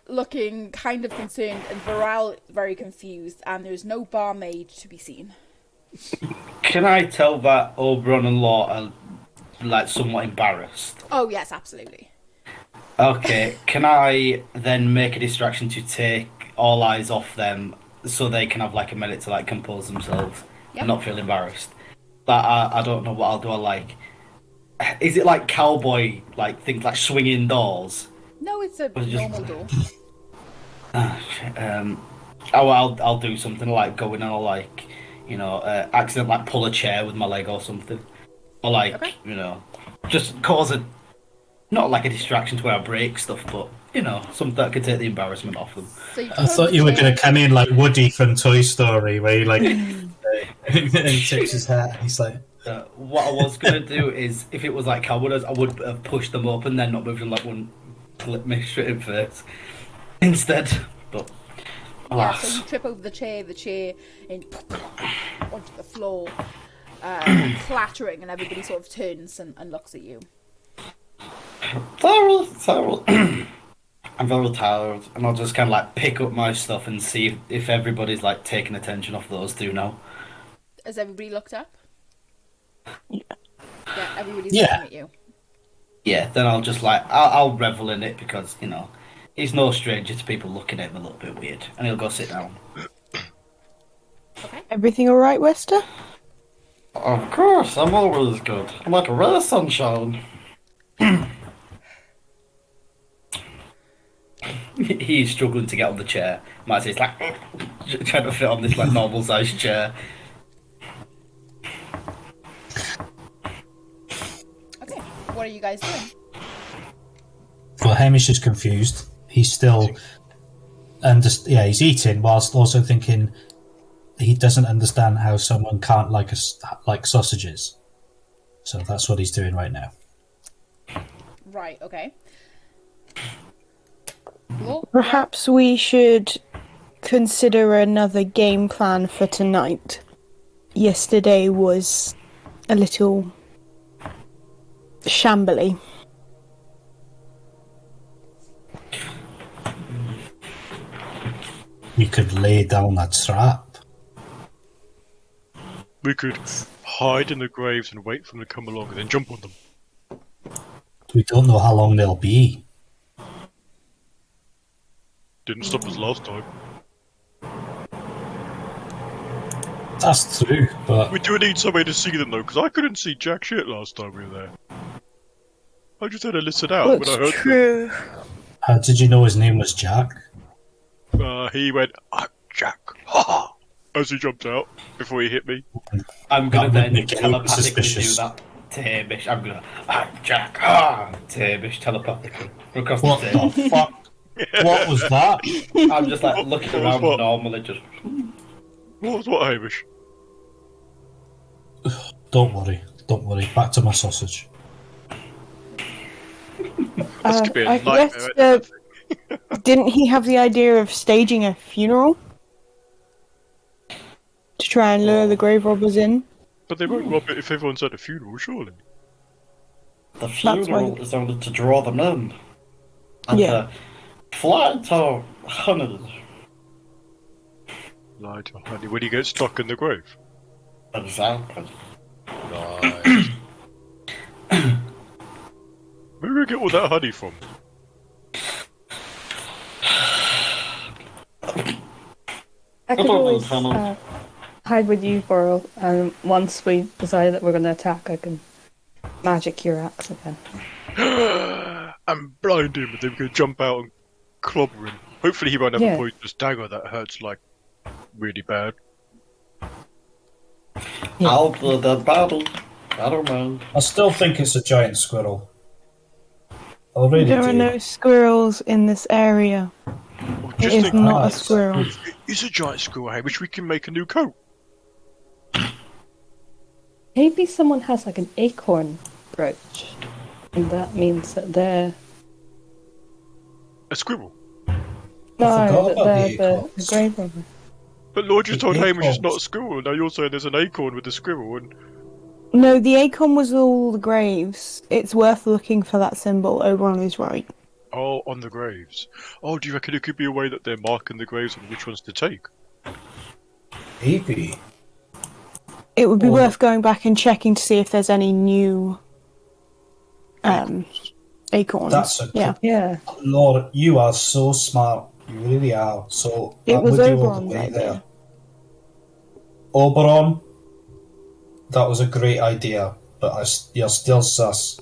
looking kind of concerned, and Varel very confused, and there's no barmaid to be seen. Can I tell that Oberon and Law are somewhat embarrassed? Oh yes, absolutely. Okay, can I then make a distraction to take all eyes off them so they can have a minute to compose themselves and not feel embarrassed? I don't know what I'll do. Is it cowboy things swinging doors? No, it's a normal door. I'll do something go in and accident pull a chair with my leg or something, or Okay. just cause not a distraction to where I break stuff, but something that could take the embarrassment off them. So I thought you were going to come in like Woody from Toy Story, where he tips his hat and he's what I was going to do is, if it was cowboys, I would have pushed them up and then not moved them one clip me straight in face instead, but yeah, so you trip over the chair and onto the floor, clattering, and everybody sort of turns and looks at you. Terrible. I'm very tired, and I'll just kind of pick up my stuff and see if everybody's taking attention off those two now. Has everybody looked up? Yeah, everybody's Yeah. looking at you. Yeah, then I'll just I'll revel in it because he's no stranger to people looking at him a little bit weird, and he'll go sit down. Okay. Everything alright, Wester? Of course, I'm always good. I'm like a ray of sunshine. He's struggling to get on the chair. Might say he's trying to fit on this normal sized chair. Okay. What are you guys doing? But Hamish is confused. He's still, he's eating whilst also thinking he doesn't understand how someone can't like sausages. So that's what he's doing right now. Right. Okay. Well, Perhaps we should consider another game plan for tonight. Yesterday was a little shambly. We could lay down a trap. We could hide in the graves and wait for them to come along and then jump on them. We don't know how long they'll be. Didn't stop us last time. That's true, but We do need somebody to see them though, because I couldn't see jack shit last time we were there. I just had to listen out when I heard true. how did you know his name was Jack? them. He went, "I'm Jack," ha ha, as he jumped out before he hit me. I'm gonna That would then make it telepathically do suspicious. that to Hamish. I'm Jack, to Hamish telepathically across What the table. the fuck? What was that? I'm just like looking What was around what? normally, just What was what, Hamish? Don't worry. Back to my sausage. This could be a I nightmare. guess, didn't he have the idea of staging a funeral? To try and lure the grave robbers in? But they won't rob it if everyone's at a funeral, surely. the why- funeral is only to draw them in. And Yeah. flight or honeyed. Light to honey when you get stuck in the grave. Exactly. Nice. Where do we get all that honey from? I could don't know, always Hannah. hide with you, Boral, and once we decide that we're going to attack, I can magic your axe again. And blind him, and then we can jump out and clobber him. Hopefully he won't have Yeah. a poisonous dagger that hurts like really bad. Out of the battle. I don't mind. I still think it's a giant squirrel. I really There are do. no squirrels in this area. Or It just is think, not a nice. squirrel. it's a giant squirrel, hey, which we can make a new coat. Maybe someone has like an acorn brooch, and that means that they're A squirrel. forgot no, that about they're the the acorns. grave robber. But Lord just The told Hamish it's not a acorns. squirrel, and now you're saying there's an acorn with a squirrel, and No, the acorn was all the graves. It's worth looking for that symbol over on his right. oh, on the graves. Oh, do you reckon it could be a way that they're marking the graves on which ones to take? Maybe. It would be Or- worth going back and checking to see if there's any new acorns. That's a yeah. Yeah, Lord, you are so smart. You really are. So It I'm was with you all the Oberon's way idea. there. Oberon, that was a great idea, but you're still sus.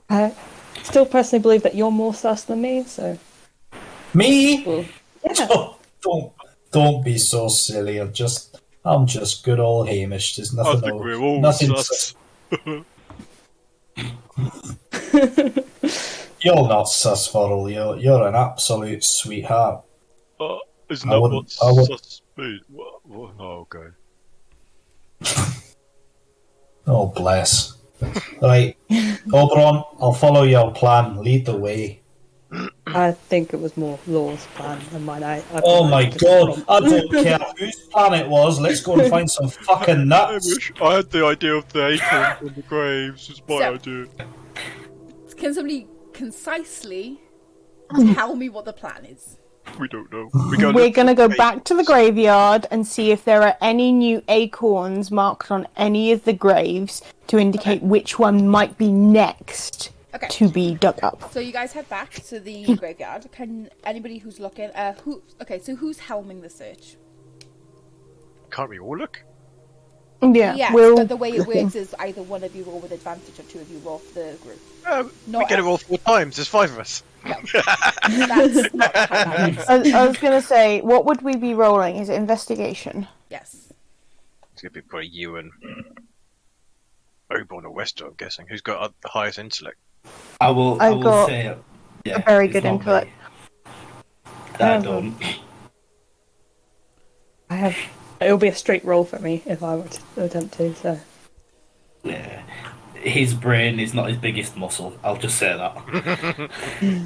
I still personally believe that you're more sus than me. So, Me? well, yeah, Don't be so silly. I'm just good old Hamish. There's I nothing. think we're all nothing sus. You're not sus, Vorrel. You're an absolute sweetheart. Isn't I that wouldn't- what I would- sus means? What? Oh, okay. Oh, bless. Right, Oberon, I'll follow your plan. Lead the way. I think it was more Law's plan than mine. I Oh my just- god, I don't care whose plan it was. Let's go and find some fucking nuts. Hamish, I had the idea of the acorns on the graves. It's my So- idea. Can somebody concisely tell me what the plan is? We don't know. We're going to go for back to the graveyard and see if there are any new acorns marked on any of the graves to indicate which one might be next Okay. to be dug up. So you guys head back to the graveyard. Can anybody who's looking? So who's helming the search? Can't we all look? Yeah, Yes, we'll but the way it works is either one of you roll with advantage or two of you roll for the group. We get it all 4 times. There's 5 of us. No, that's not how that works. I was going to say, what would we be rolling? Is it investigation? Yes. It's gonna be probably you and Oberon or Wester, I'm guessing. Who's got the highest intellect? I will got say, yeah, a very it's good not intellect. me. That I don't. I have. It'll be a straight roll for me if I were to attempt to. So. Yeah. His brain is not his biggest muscle. I'll just say that.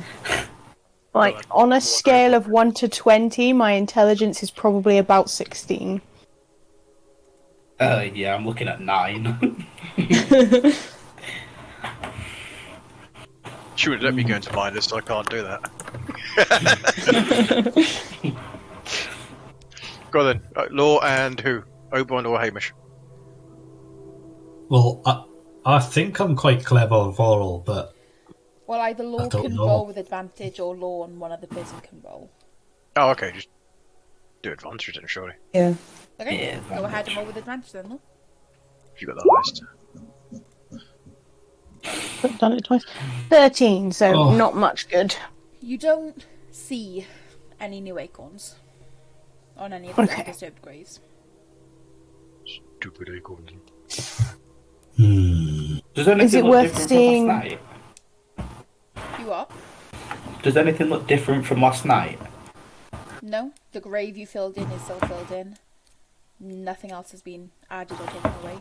Like, on a scale of 1 to 20, my intelligence is probably about 16. Yeah, I'm looking at 9. She would let me go into minus, so I can't do that. Go on then. Law and who? Oberon or Hamish? Well, I think I'm quite clever overall, but Well, either Law I don't can know. roll with advantage, or Law and one other person can roll. Oh, okay. Just do advantage then, surely. Yeah. Okay, Yeah, go ahead and roll with advantage then, Law. If you got the highest. I've done it twice. 13, so Oh. not much good. You don't see any new acorns on any of the Okay. undisturbed graves. Stupid acorns. Does anything Is it look worth different seeing- from last night? You are? Does anything look different from last night? No, the grave you filled in is still filled in. Nothing else has been added or taken away.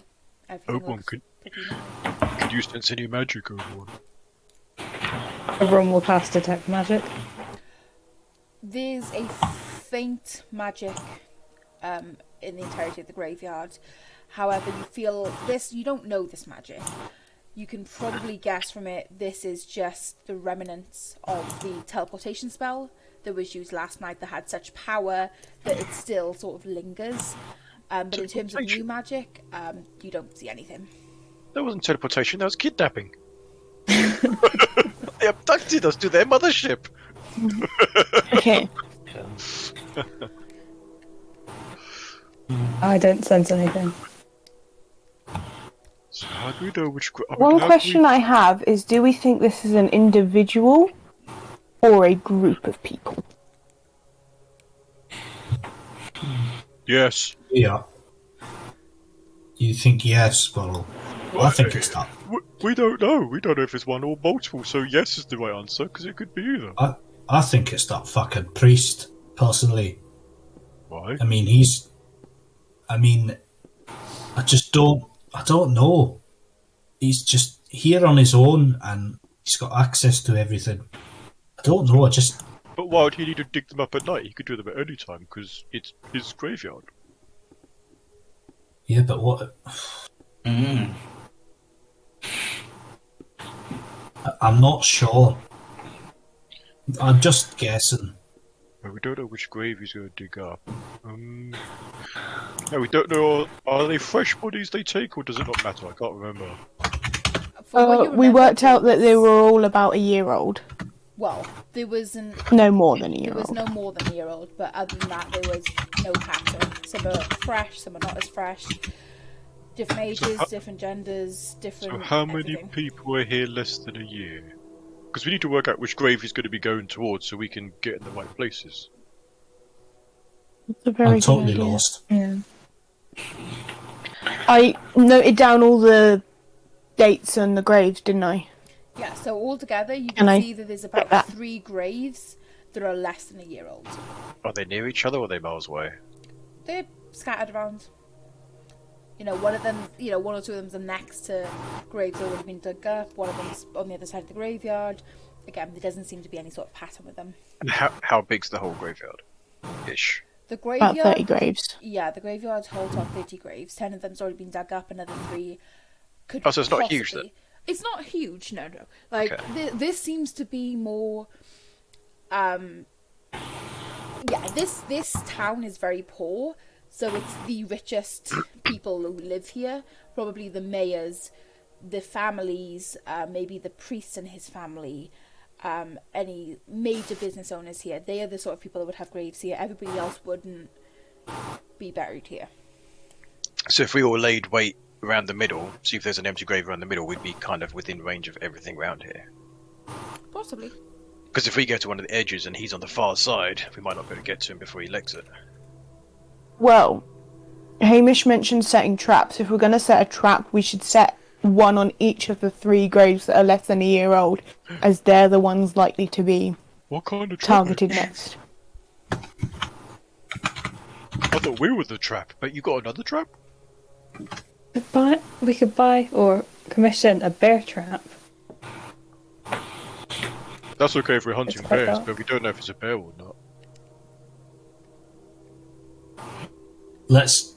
Everything Oberon, looks could pretty normal. you sense any magic, Oberon? Everyone will cast detect magic. There's a faint magic in the entirety of the graveyard. However, you feel this, you don't know this magic. You can probably guess from it this is just the remnants of the teleportation spell that was used last night that had such power that it still sort of lingers. But in terms of new magic, you don't see anything. That wasn't teleportation, that was kidnapping. They abducted us to their mothership. Okay. I don't sense anything. So how do we know which... One question I have is, do we think this is an individual or a group of people? Yes. yeah. You think yes, well, I think it's that. We don't know. We don't know if it's one or multiple, so yes is the right answer, because it could be either. I think it's that fucking priest, personally. Why? I mean, I don't know. He's just here on his own and he's got access to everything. I don't know, But why would he need to dig them up at night? He could do them at any time, because it's his graveyard. yeah, but what... I'm not sure. I'm just guessing. Well, we don't know which grave he's going to dig up. No, we don't know. Are they fresh bodies they take, or does it not matter? I can't remember. For what you We remember, worked out that they were all about a year old. Well, there wasn't... No more than a year There was old. no more than a year old, but other than that, there was no pattern. Some are fresh, some are not as fresh. Different ages, different genders, different. So how many everything. people are here less than a year? Because we need to work out which grave he's going to be going towards, so we can get in the right places. It's a very I'm good totally idea. lost. Yeah. I noted down all the dates and the graves, didn't I? Yeah, so altogether, you Can can I see that there's get about that? 3 graves that are less than a year old. Are they near each other or are they miles away? They're scattered around. You know, one of them, one or two of them are next to graves that have already been dug up. One of them's on the other side of the graveyard. Again, there doesn't seem to be any sort of pattern with them. And how big's the whole graveyard? Ish. The About graveyard. 30 graves. Yeah, the graveyard holds on 30 graves. 10 of them's already been dug up. Another 3 could. Oh, so it's not huge, possibly- It's not huge. No. Like Okay. this seems to be more. Yeah, this town is very poor, so it's the richest people who live here. Probably the mayors, the families, maybe the priest and his family. Any major business owners here. They are the sort of people that would have graves here. Everybody else wouldn't be buried here. So if we all laid weight around the middle, see if there's an empty grave around the middle, we'd be kind of within range of everything around here. Possibly. Because if we go to one of the edges and he's on the far side, we might not be able to get to him before he legs it. Well, Hamish mentioned setting traps. If we're going to set a trap, we should set one on each of the 3 graves that are less than a year old, as they're the ones likely to be What kind of trap? targeted next. I thought we were the trap, but you got another trap? We could buy or commission a bear trap. That's okay if we're hunting It's quite bears, dark. but we don't know if it's a bear or not. Let's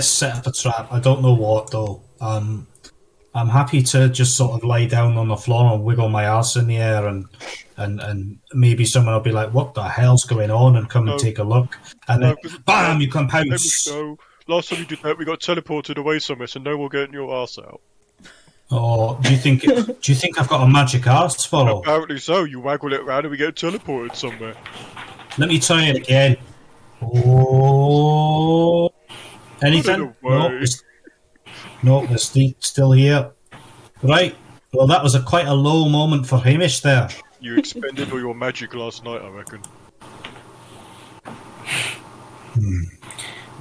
set up a trap. I don't know what though. I'm happy to just sort of lie down on the floor and wiggle my arse in the air, and maybe someone will be like, "What the hell's going on?" and come and No. take a look, and No, then 'cause- bam, you can Hamish, pounce. no. Last time you did that, we got teleported away somewhere, so no more getting your ass out. Oh, do you think I've got a magic arse follow? Apparently so. You waggle it around and we get teleported somewhere. Let me try it again. Oh, anything? Run away. No, we're still here. Right. Well, that was quite a low moment for Hamish there. You expended all your magic last night, I reckon.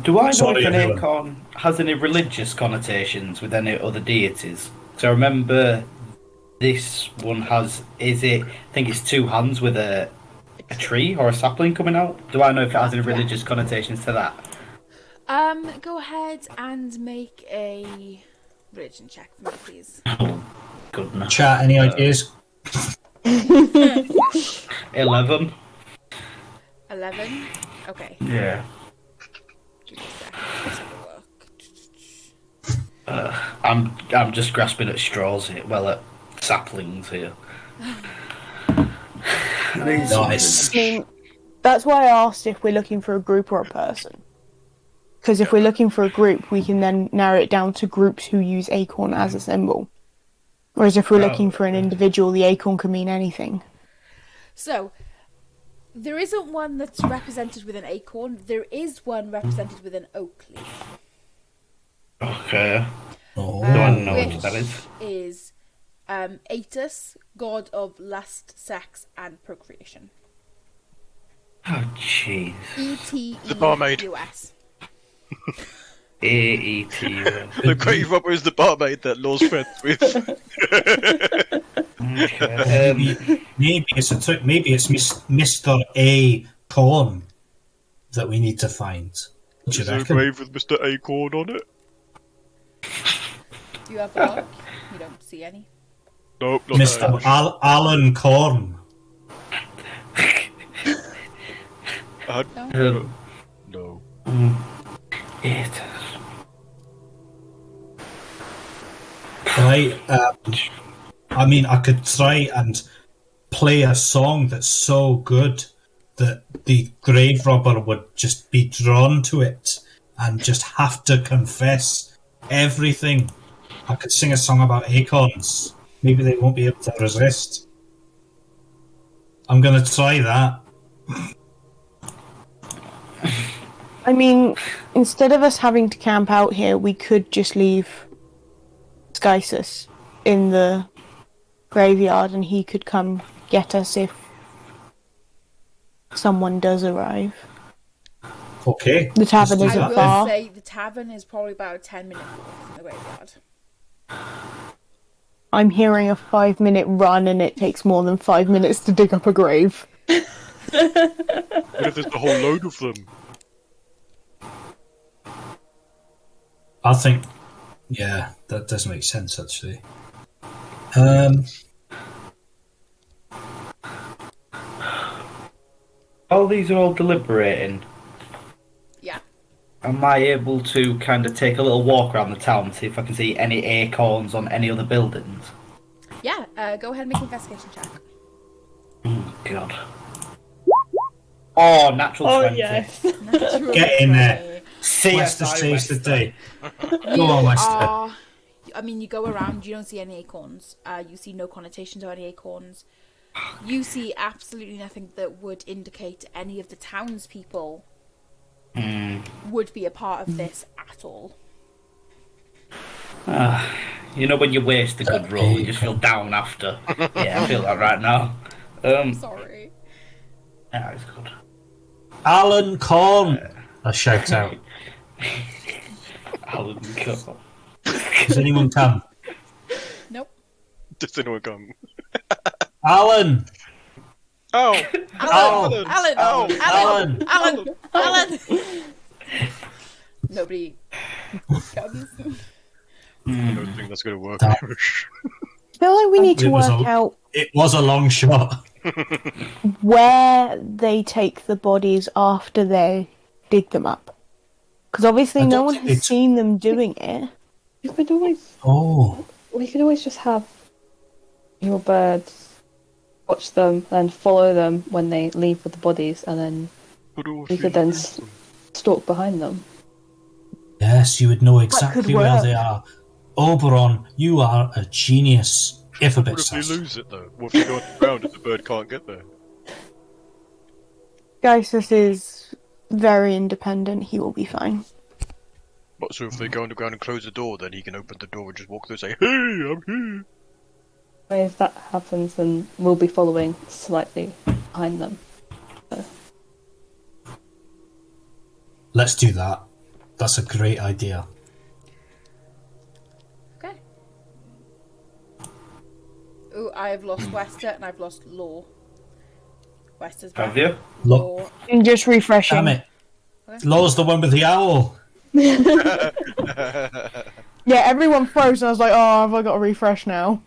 Do I know Sorry, if an everyone. acorn has any religious connotations with any other deities? So I remember this one has, I think it's 2 hands with a tree or a sapling coming out. Do I know if it has any religious connotations to that? Go ahead and make a religion check for me, please. Oh, goodness. Chat, any ideas? 11. 11? Okay. Yeah. Give me a sec. Let's have a look. I'm just grasping at straws here. Well, at saplings here. Nice. I mean, that's why I asked if we're looking for a group or a person. Because if we're looking for a group, we can then narrow it down to groups who use acorn as a symbol. Whereas if we're looking for an individual, the acorn can mean anything. So, there isn't one that's represented with an acorn. There is one represented with an oak leaf. Okay. Oh. Do I know which what that is? is Atus, god of lust, sex, and procreation. Oh, jeez. The barmaid. E-T-E-U-S. A-E-T-U-S. The grave robber is the barmaid that Law's friends with. Okay. Maybe it's a trick. Maybe it's Mr. A. Corn that we need to find. What do Is you there a reckon? grave with Mr. Acorn on it? Do you have a look? You don't see any. Nope, not Mr. there. Alan Corn. No? No. It. Right. I mean, I could try and play a song that's so good that the grave robber would just be drawn to it and just have to confess everything. I could sing a song about acorns. Maybe they won't be able to resist. I'm going to try that. I mean, instead of us having to camp out here, we could just leave Skysus in the graveyard and he could come get us if someone does arrive. Okay. The tavern let's do isn't I that will then. far. say the tavern is probably about a 10-minute walk from the graveyard. I'm hearing a 5-minute run and it takes more than 5 minutes to dig up a grave. What if there's a whole load of them? I think, yeah, that does make sense actually. All these are all deliberating. Yeah. Am I able to kind of take a little walk around the town and see if I can see any acorns on any other buildings? Yeah, go ahead and make an investigation check. Oh, God. Oh, natural 20. yes. Natural Get in there. 20. Wester CSI saves the Wester. day. You Go on, Wester. are, I mean, you go around, you don't see any acorns. You see no connotation to any acorns. You see absolutely nothing that would indicate any of the townspeople would be a part of this at all. You know when you waste a good roll, you just feel down after. Yeah, I feel that right now. Sorry. Yeah, it's good. Alan Corn! I shout out. Alan Cole. Does anyone come? Does anyone come? Alan! Oh! Alan! Ow. Alan! Nobody comes. I don't think that's going to work. Damn. I feel like we need to It was work out It was a long shot. where they take the bodies after they dig them up. Because obviously I no don't one think has it's- seen them doing it. You could always, Oh. we could always just have your birds watch them and follow them when they leave with the bodies, and then we could then stalk behind them. Yes, you would know exactly could where work. they are. Oberon, you are a genius. If a bit What if we sus. lose it though? What if we go underground and the bird can't get there? Gaisus is very independent. He will be fine. But so if they go underground and close the door, then he can open the door and just walk through and say, "Hey, I'm here." If that happens, then we'll be following slightly behind them. Let's do that. That's a great idea. Okay. Ooh, I have lost Wester and I've lost Law. Wester's back. Have you? Law. And just refreshing. Damn it. Law's the one with the owl. Yeah, everyone froze, and I was like, oh, have I got to refresh now?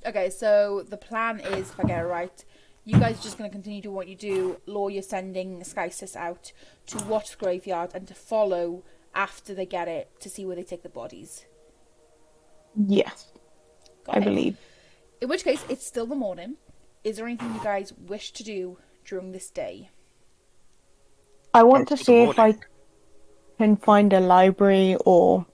Okay, so the plan is, if I get it right, you guys are just going to continue to what you do. Law, you're sending Skysis out to watch the graveyard and to follow after they get it to see where they take the bodies. Yes, Got I it? believe. In which case, it's still the morning. Is there anything you guys wish to do during this day? I want to for the see if I morning. can find a library or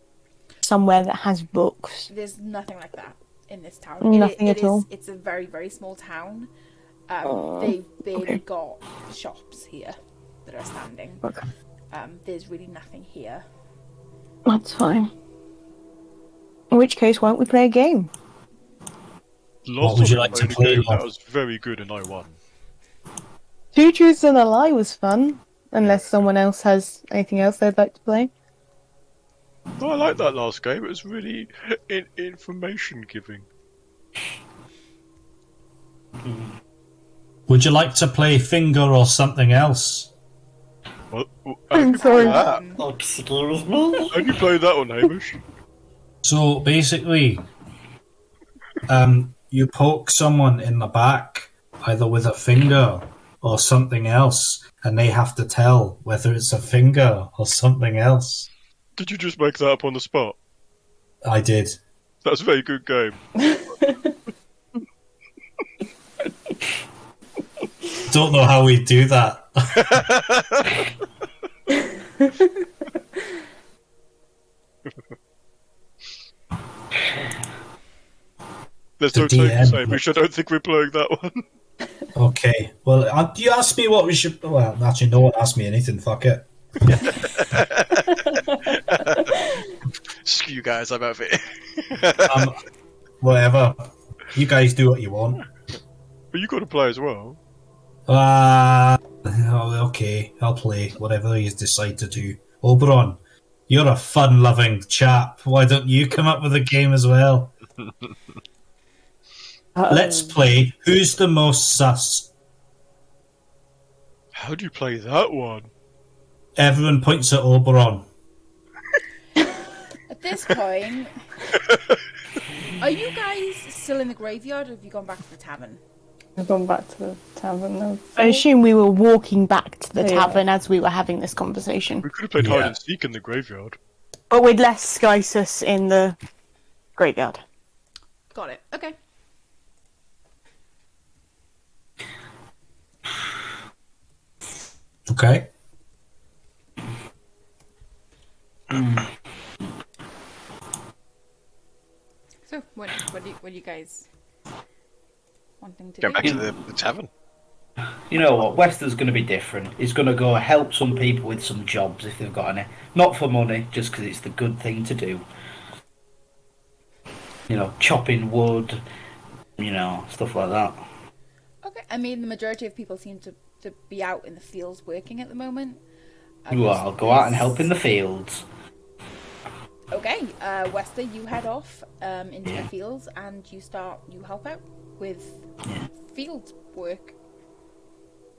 somewhere that has books. There's nothing like that in this town. Nothing at all? It's a very, very small town. Oh, They've barely okay. got shops here that are standing. Okay. There's really nothing here. That's fine. In which case, why don't we play a game? Last would you time like I to played a play, game, Law? That was very good, and I won. Two Truths and a Lie was fun. Unless someone else has anything else they'd like to play. No, I like that last game. It was really information giving. Would you like to play Finger or something else? What? I'm sorry. Excuse me? How do you play that one, Hamish? So basically, you poke someone in the back, either with a finger or something else, and they have to tell whether it's a finger or something else. Did you just make that up on the spot? I did. That's a very good game. Don't know how we do that. There's The no time to DM. say, which I don't think we're playing that one. Okay. Well, you asked me what we should. Well, actually, no one asked me anything. Fuck it. Screw you guys, I'm out of it. Whatever. You guys do what you want. But you got to play as well. Okay. I'll play whatever you decide to do. Oberon, you're a fun-loving chap. Why don't you come up with a game as well? Let's play Who's the Most Sus? How do you play that one? Everyone points at Oberon. At this point, are you guys still in the graveyard or have you gone back to the tavern? We've gone back to the tavern now. I assume we were walking back to the Yeah. tavern as we were having this conversation. We could have played Yeah. hide and seek in the graveyard. But with less Skysus in the graveyard. Got it. Okay. Okay. So, what do you guys wanting to Go do? back to the tavern. You know what? Wester's going to be different. He's going to go help some people with some jobs if they've got any. Not for money, just because it's the good thing to do. You know, chopping wood, you know, stuff like that. Okay. I mean, the majority of people seem to be out in the fields working at the moment. Well, I'll go out and help in the fields. Oh, Okay, Wester, you head off into the fields and you help out with field work.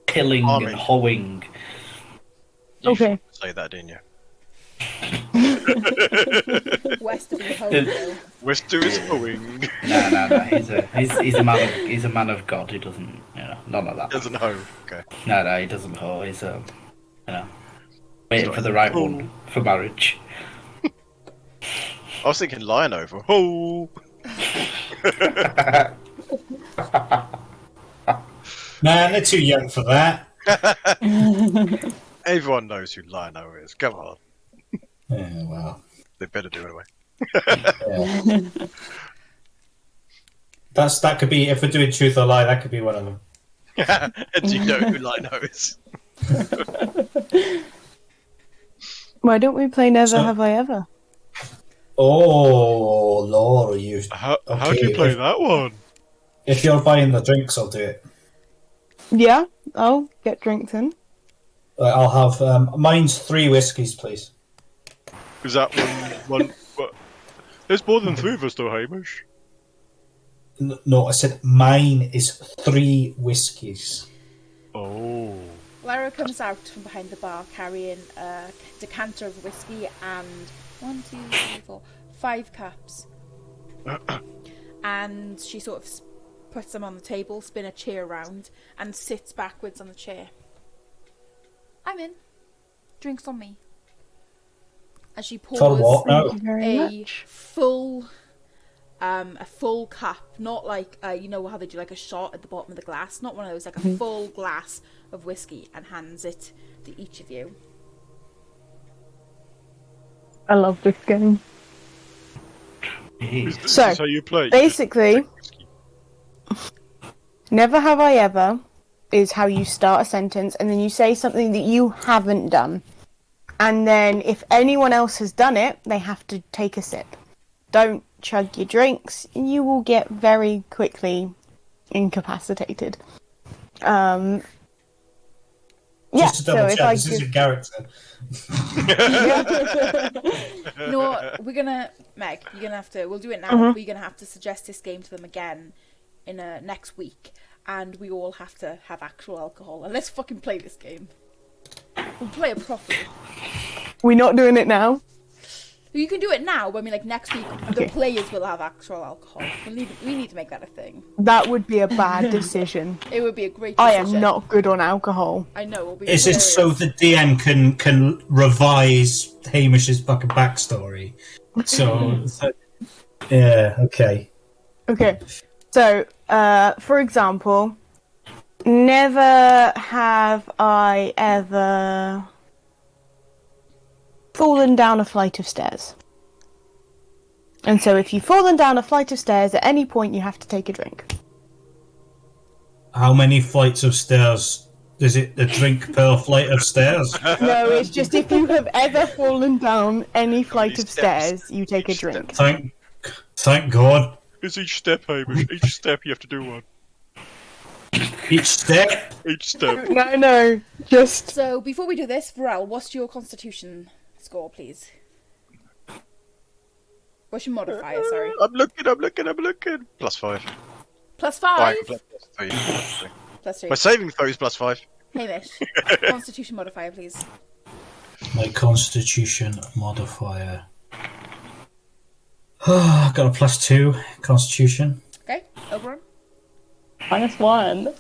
Tilling Army. and hoeing. You Okay. should say that, didn't you? Wester be home though. Wester is hoeing. No. He's a man of God. He doesn't, none of that. Doesn't hoe. Okay. No, he doesn't hoe. He's waiting for the right one for marriage. I was thinking lion over. Ho! Man, they're too young for that. Everyone knows who Lion-O is. Come on. Yeah, well. They better do anyway. Yeah. That could be, if we're doing truth or lie, that could be one of them. Do you know who Lion-O is? Why don't we play Never Have I Ever? Oh, Laura, you. How do you play that one? If you're buying the drinks, I'll do it. Yeah, I'll get drinks in. I'll have mine's 3 whiskies, please. Is that one? But there's more than 3 of us, though, Hamish. No, I said mine is 3 whiskies. Oh. Lara comes out from behind the bar carrying a decanter of whiskey and 1, 2, 3, 4, 5 caps. And she sort of puts them on the table, spin a chair around, and sits backwards on the chair. I'm in. Drinks on me. As she pours For what now? Thank you very a much. full cup, not like you know how they do like a shot at the bottom of the glass, not one of those, like a full glass of whiskey, and hands it to each of you. I love this game. Is So, this how you play? Basically, Never Have I Ever is how you start a sentence and then you say something that you haven't done. And then if anyone else has done it, they have to take a sip. Don't chug your drinks, you will get very quickly incapacitated. Yeah, Just to double so if check, I this is give... a character. You know what? We're gonna, Meg, you're gonna have to, we'll do it now, we're gonna have to suggest this game to them again in next week, and we all have to have actual alcohol, and let's fucking play this game. We'll play it properly. We're not doing it now. You can do it now, but I mean, like, next week, Okay. the players will have actual alcohol. We need to make that a thing. That would be a bad decision. It would be a great I decision. am not good on alcohol. I know, it'll be Is it so hilarious. the DM can revise Hamish's fucking backstory? So yeah, okay. Okay, so, for example, never have I ever fallen down a flight of stairs. And so if you've fallen down a flight of stairs at any point, you have to take a drink. How many flights of stairs? Is it a drink per flight of stairs? No, it's just if you have ever fallen down any flight of steps? stairs, you take a Each drink. Thank God. It's each step, Hamish. Each step you have to do one. Each step. Each step. No, just... So, before we do this, Varel, what's your constitution score, please? What's your modifier, sorry? I'm looking. +5. +5? Right, +3. +3. My saving throw is +5. Hamish, constitution modifier, please. My constitution modifier. Got a +2 constitution. Okay, Oberon. -1.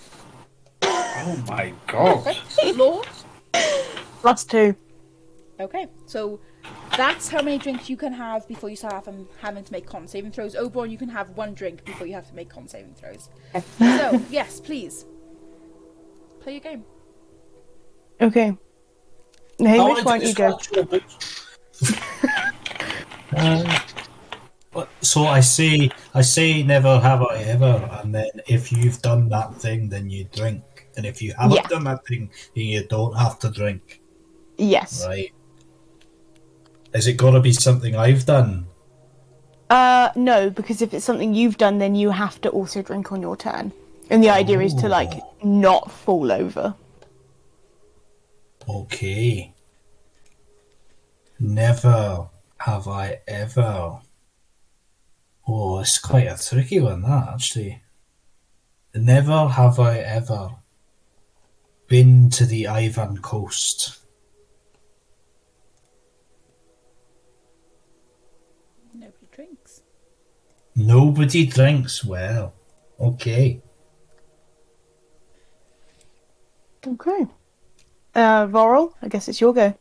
Oh my god. Okay, Law. +2. Okay, so that's how many drinks you can have before you start having to make con saving throws. Oberon, you can have 1 drink before you have to make con saving throws. So, yes, please. Play your game. Okay. I Hamish, why wanna don't you do go? this So I say never have I ever, and then if you've done that thing, then you drink, and if you haven't Yeah. done that thing, then you don't have to drink. Yes. Right? Is it got to be something I've done? No, because if it's something you've done, then you have to also drink on your turn. And the idea is to, like, not fall over. Okay. Never have I ever? Oh, it's quite a tricky one, that, actually. Never have I ever been to the Ivan Coast. Nobody drinks. Nobody drinks. Well, okay. Okay. Voral, I guess it's your go.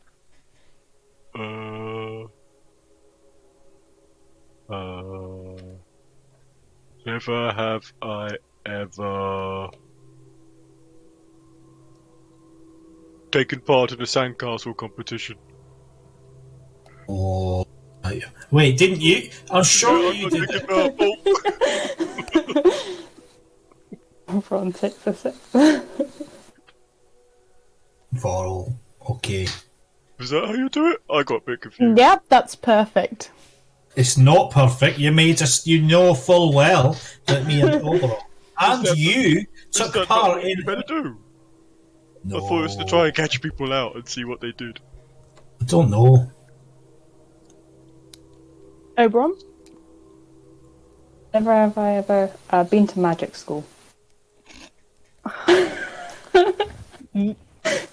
Never have I ever taken part in a sandcastle competition. Oh, wait, didn't you? I'm sure I'm you not did. thinking about- oh, Everyone takes a sip. Voral. Okay. is that how you do it? I got a bit confused. Yep, that's perfect. It's not perfect. You made us. You know full well that me and Oberon and that- you Is took that not part what in. you better do? No, I thought it was to try and catch people out and see what they did. I don't know. Oberon? Never have I ever been to magic school.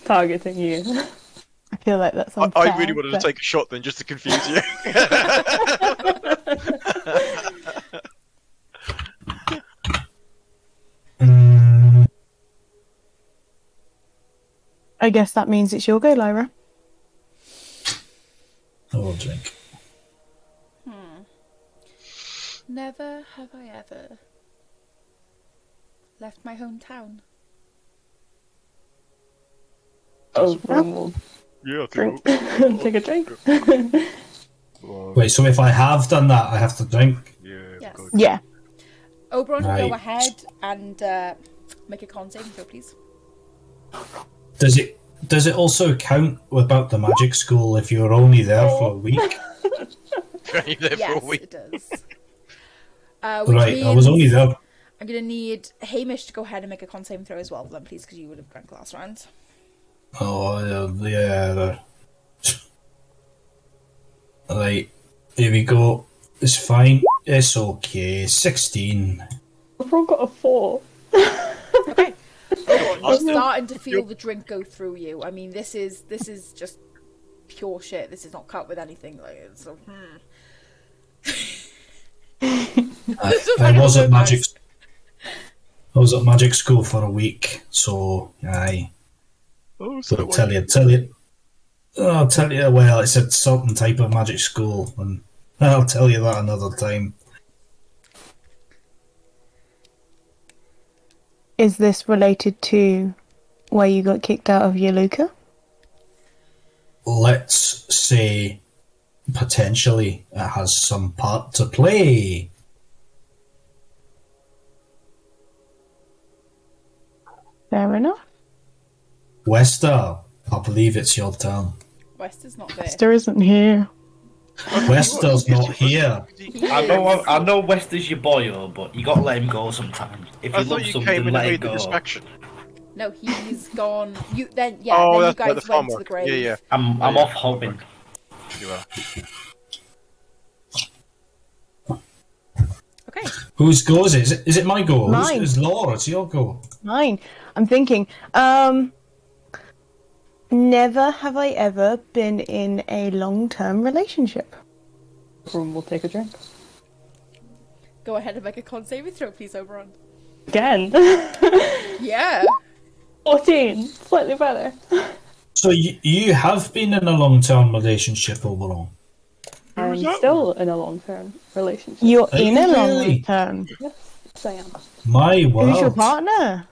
Targeting you. I feel like that's unfair. I really wanted to take a shot then, just to confuse you. I guess that means it's your go, Lyra. I'll drink. Never have I ever left my hometown. Everyone will Yeah, I drink. think. Take a drink. Wait, so if I have done that, I have to drink? Yeah. Yes. God. Yeah. Oberon, Right. go ahead and make a con saving throw, please. Does it also count about the magic school if you're only there for a week? Only there for Yes, a week. it does. Which Right, means I was only there. I'm going to need Hamish to go ahead and make a con saving throw as well, then, please, because you would have drank last round. Oh, yeah. Right, here we go. It's fine. It's okay. 16. Everyone got a 4. Okay. You're starting to feel the drink go through you. I mean, this is just pure shit. This is not cut with anything. Like, it's so, I was at magic. I was at magic school for a week, so aye. Oh, So so I'll tell you. I'll tell you. Well, it's a certain type of magic school, and I'll tell you that another time. Is this related to where you got kicked out of Yaluka? Let's say potentially it has some part to play. Fair enough. Wester, I believe it's your turn. West is not there. Esther isn't here. Wester's not here. I know West is your boyo, but you gotta let him go sometimes. If I you thought love you something, came in and let him made the go. inspection. No, he's gone. You then, Oh, then you that's right, guys the went to farmer. the grave. Yeah, yeah. I'm off hobbing. You are. Okay. Whose go is it? Is it my go? Mine. It's Laura, it's your go. Mine. I'm thinking. Never have I ever been in a long-term relationship. Everyone will take a drink. Go ahead and make a con saving throw, please, Oberon. Again. Yeah. 14. Slightly better. So you have been in a long-term relationship overall? I'm was that still in a long-term relationship. You're Are in you a really? long-term. Yes, I am. My word. Who's your partner?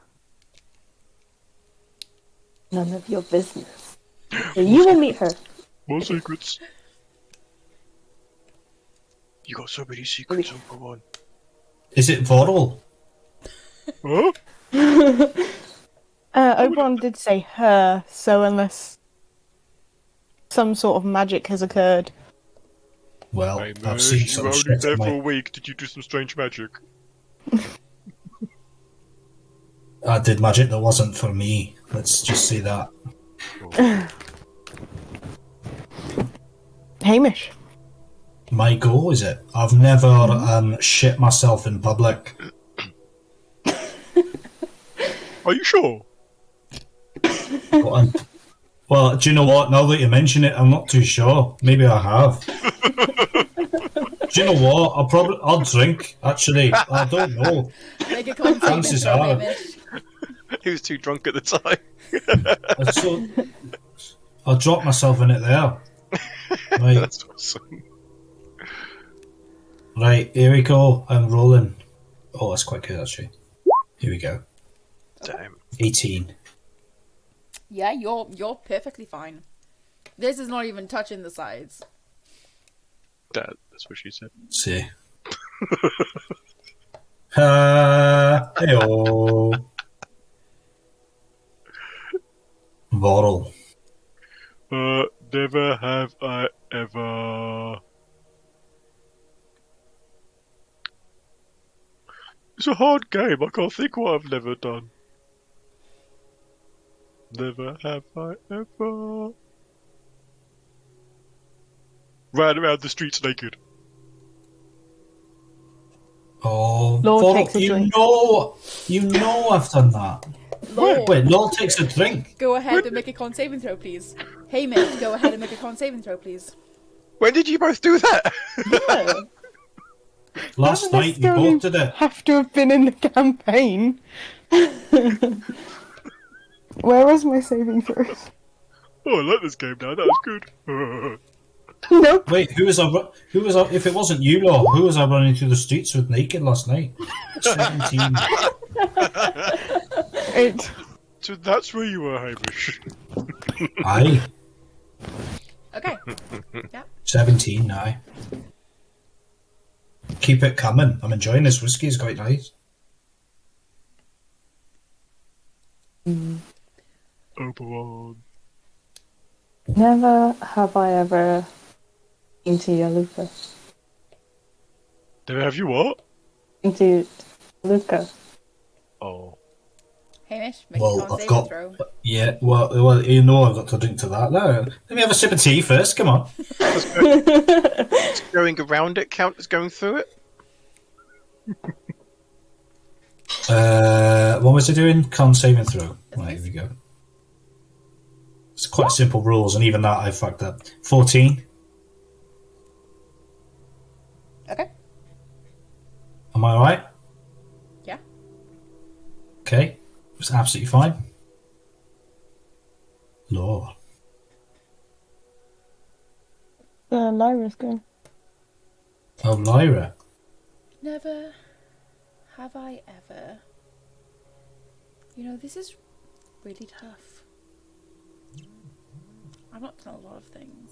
None of your business. You will meet her. More secrets. You got so many secrets, oh, come on. Is it Vorl? Huh? Oberon did say her, so unless some sort of magic has occurred. Well, Hey, I've seen you some were only shit. there for a week. Did you do some strange magic? I did magic that wasn't for me. Let's just say that. Hamish. my goal, is it? I've never shit myself in public. Are you sure? Well, do you know what? Now that you mention it, I'm not too sure. Maybe I have. Do you know what? I'll drink. Actually, I don't know. Make a con saving Chances throw, are. Hamish. He was too drunk at the time. I'll drop myself in it there. Right, That's awesome. right. Here we go. I'm rolling. Oh, that's quite good actually. Here we go. Damn. 18. Yeah, you're perfectly fine. This is not even touching the sides. That's what she said. See. Heyo. Bottle. Never have I ever. It's a hard game. I can't think what I've never done. Never have I ever ran around the streets naked. Oh, Lord Bottle, takes a drink. You know I've done that. Lord, Wait, Lol takes a drink. go ahead and make a con saving throw, please. Hamish, go ahead and make a con saving throw, please. When did you both do that? Last Doesn't night you necessarily both did it. have to have been in the campaign. Where was my saving throws? Oh, I like this game now. That was good. Nope. Wait, who was I? If it wasn't you, Law, who was I running through the streets with naked last night? 17. It. So that's where you were, Hamish. Aye, Okay. Yeah. 17 now. Keep it coming. I'm enjoying this whiskey. It's quite nice. Oberon. Never have I ever into Yaluka. Never have you what? Into Luca. Oh. Hamish, make a Well, con I've saving got. throw. Yeah, well, you know I've got to drink to that. No, let me have a sip of tea first. Come on. Does going around it count as going through it? What was I doing? Con saving throw. Right, here we go. It's quite simple rules, and even that I fucked up. 14. Okay. Am I alright? Yeah. Okay. It's absolutely fine. Lord. Lyra's going. Oh, Lyra. Never have I ever. You know, this is really tough. I've not done a lot of things.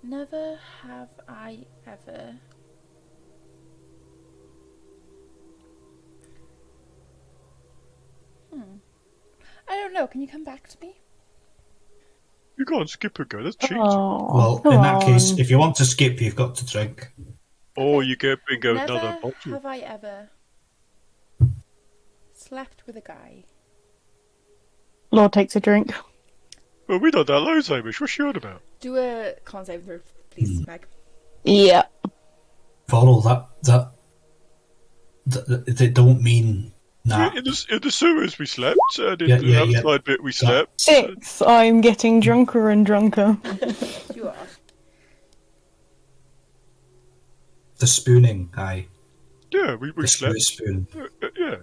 Never have I ever. I don't know. Can you come back to me? You can't skip a go. That's cheating. Oh, Well, come in that case, on. if you want to skip, you've got to drink. Or you get bingo Never another bottle. have I ever slept with a guy. Lord takes a drink. Well, we done that loads, Hamish. What's she on about? Do a con saving throw, please, Meg. Yeah. Follow that they don't mean nah. In the sewers we slept, and in Yeah, the yeah, outside bit we slept. 6. I'm getting drunker and drunker. You are. The spooning, aye. Yeah, we The slept. spoon. Yeah.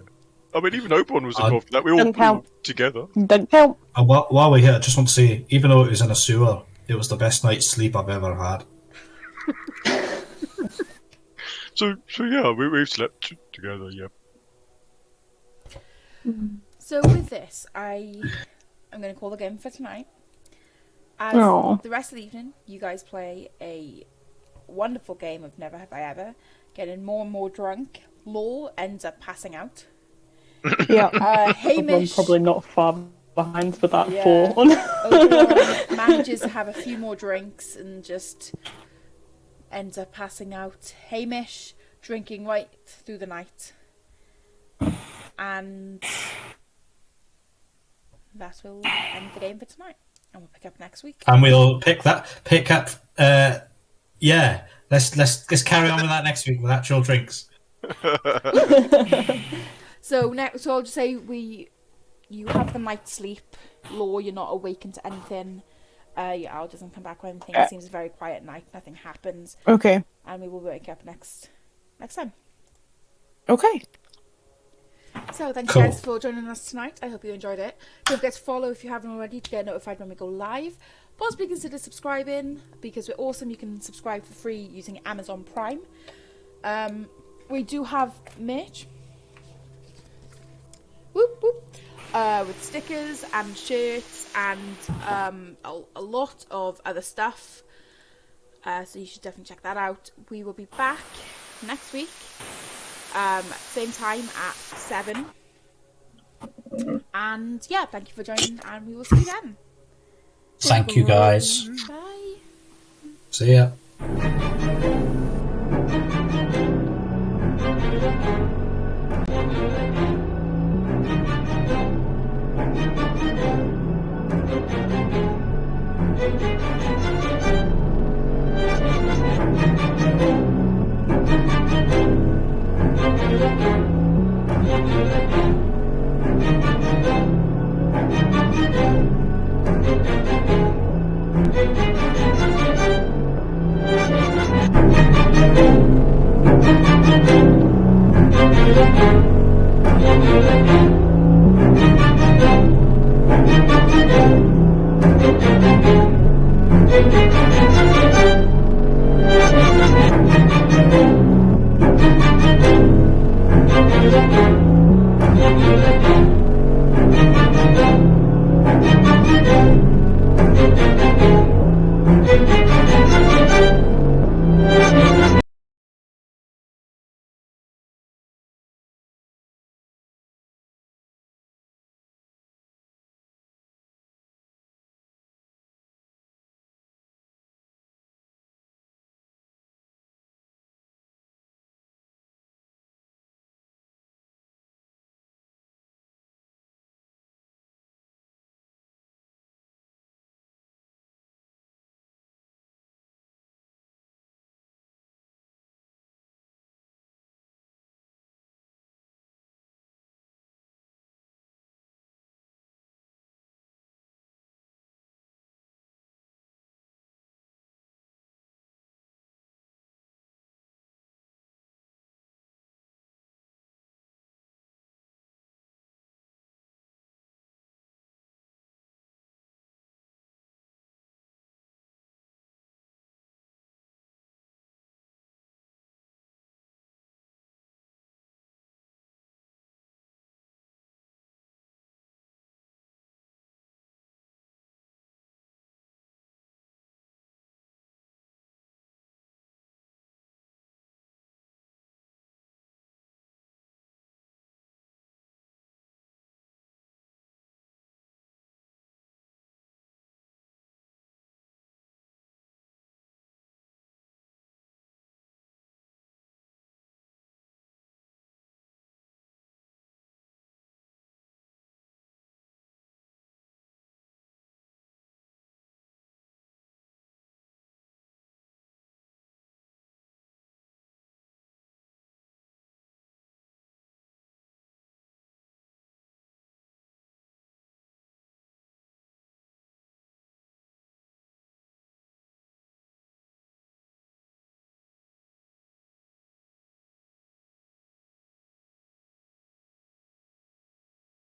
I mean, even Oberon was I- involved in that. We all Doesn't count. together. Don't count. And while we're here, I just want to say, even though it was in a sewer, it was the best night's sleep I've ever had. So yeah, we've slept together. Yeah. So with this, I'm going to call the game for tonight. As Aw. the rest of the evening, you guys play a wonderful game of Never Have I Ever, getting more and more drunk. Law ends up passing out. Yeah. I'm Hamish probably not far behind with that Yeah. 4. Oberon manages to have a few more drinks and just ends up passing out. Hamish drinking right through the night. And that will end the game for tonight. And we'll pick up next week. And we'll pick up Yeah, let's carry on with that next week with actual drinks. So I'll just say you have the night's sleep. Law, you're not awakened to anything. Your owl doesn't come back or anything. It seems a very quiet night. Nothing happens. Okay. And we will wake up next time. Okay. So thank you Cool. guys for joining us tonight. I hope you enjoyed it. Don't forget to follow if you haven't already to get notified when we go live. Possibly consider subscribing because we're awesome. You can subscribe for free using Amazon Prime. We do have merch. Whoop whoop. With stickers and shirts and a lot of other stuff. So you should definitely check that out. We will be back next week. Same time at 7. And yeah, thank you for joining and we will see you then. Thank you, guys. Bye. See ya. Thank you.